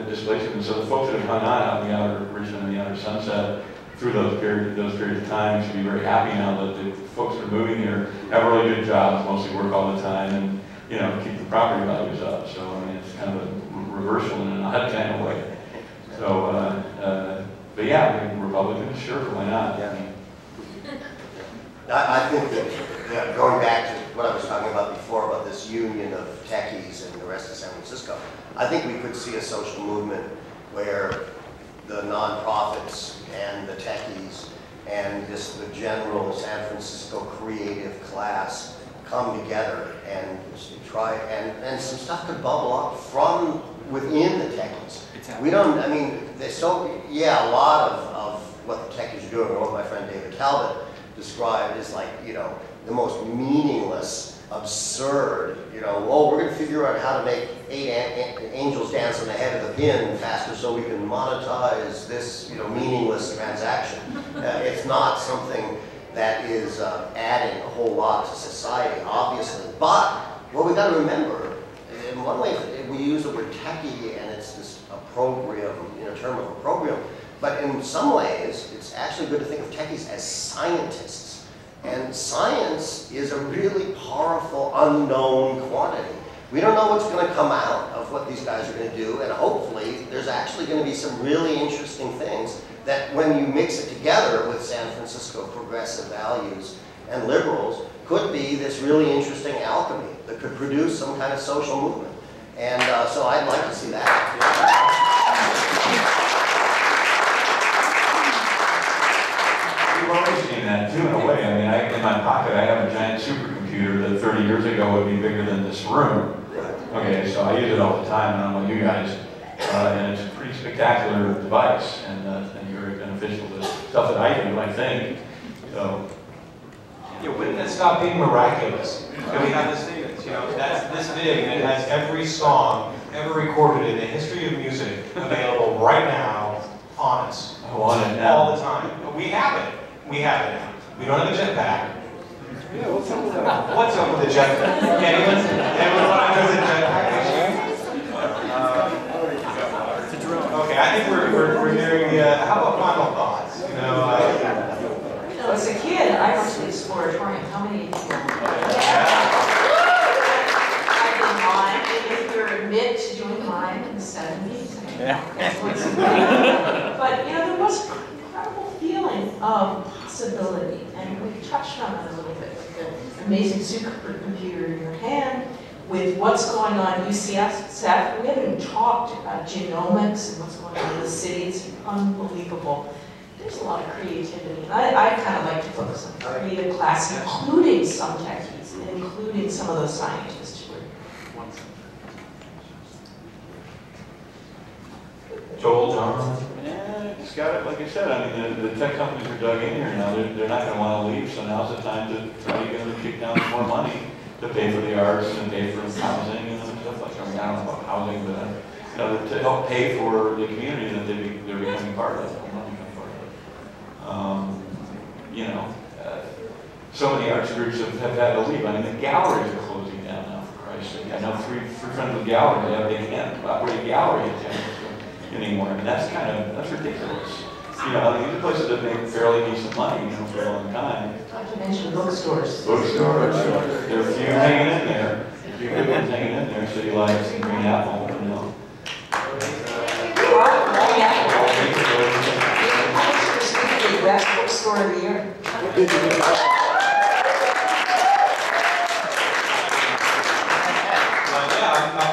displacing them. So the folks that have hung on out in the outer Richmond and the outer Sunset through those periods of time should be very happy now that the folks that are moving here have really good jobs, mostly work all the time, and, you know, keep the property values up. So I mean, it's kind of a reversal in an odd kind of way. So, but yeah, I mean, Republicans, sure, why not? Yeah. I think that going back to what I was talking about before about this union of techies and the rest of San Francisco, I think we could see a social movement where the nonprofits and the techies and the general San Francisco creative class come together and try, and some stuff could bubble up from within the techies. We don't, I mean, there's so, yeah, a lot of what the techies are doing, or what my friend David Talbot described is like, you know, the most meaningless, absurd, you know, oh, we're going to figure out how to make 8 angels dance on the head of the pin faster so we can monetize this, you know, meaningless transaction. It's not something that is adding a whole lot to society, obviously. But what we've got to remember, in one way, we use the word techie, and it's this opprobrium, you know, term of opprobrium. But in some ways, it's actually good to think of techies as scientists. And science is a really powerful, unknown quantity. We don't know what's going to come out of what these guys are going to do, and hopefully there's actually going to be some really interesting things that when you mix it together with San Francisco progressive values and liberals, could be this really interesting alchemy that could produce some kind of social movement. And so I'd like to see that. We've always seen that too, in a way. I mean, in my pocket, I have a giant supercomputer that 30 years ago would be bigger than this room. Okay, so I use it all the time, and I don't know you guys, and it's a pretty spectacular device, and very beneficial to stuff that I do, I think. So, yeah, when did it stop being miraculous? And we have this thing that's, you know, that's this big, and it has every song ever recorded in the history of music available right now on us. I want it now. All the time. We have it. We have it now. We don't have a jetpack. Yeah, what's up with that? What's up with the jetpack? Anyone want to know the jetpack issue? Okay, I think we're nearing the, how about final thoughts? You know, as a kid, I went to the exploratorium. How many of you went? I did mime. If you're admit to doing mime in the 70s, but you know, there was an incredible feeling of possibility, and we touched on it a little bit with the amazing supercomputer in your hand, with what's going on at UCSF. We haven't even talked about genomics and what's going on in the city. It's unbelievable. There's a lot of creativity. And I kind of like to focus on creative class, including some techies, and including some of those scientists who are. Joel, John? Yeah, it's got it, like I said, I mean, the tech companies are dug in here now. They're not going to want to leave, so now's the time to try to get them to kick down more money to pay for the arts and pay for housing and stuff like that. I mean, I don't know about housing, but you know, to help pay for the community that they're becoming part of. You know, so many arts groups have had to leave. I mean, the galleries are closing down now, for Christ's sake. I know three friends with galleries, they can't operate a gallery anymore. I mean, that's ridiculous. You know, I mean, these are places that make fairly decent money, you know, for a long time. Not to mention bookstores. Bookstores. There are a few hanging in there. A few good ones hanging in there. City Lights and Green Apple, you know. Best bookstore of the year.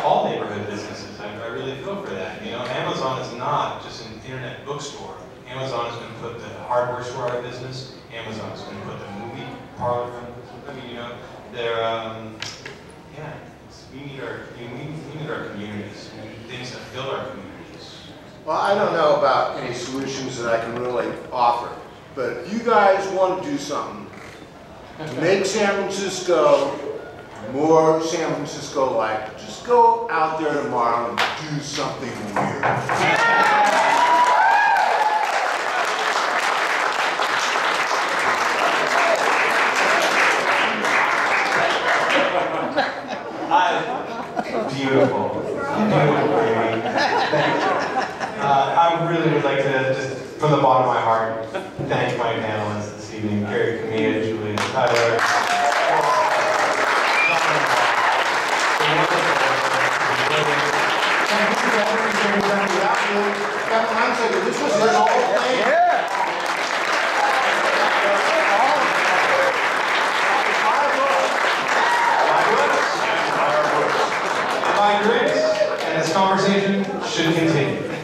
All neighborhood businesses. I really feel for that. You know, Amazon is not just an internet bookstore. Amazon is going to put the hardware store out of business. Amazon is going to put the movie parlor out of business. I mean, you know, they're yeah. We need our communities. We need things that fill our communities. Well, I don't know about any solutions that I can really offer, but if you guys want to do something to make San Francisco more San Francisco-like, just go out there tomorrow and do something weird. Beautiful. Beautiful, baby. I really would like to, just from the bottom of my heart, thank my panelists this evening, Gary, Kamiya, Julie, Siler. This was his whole thing. Yeah. My grace, and this conversation should continue.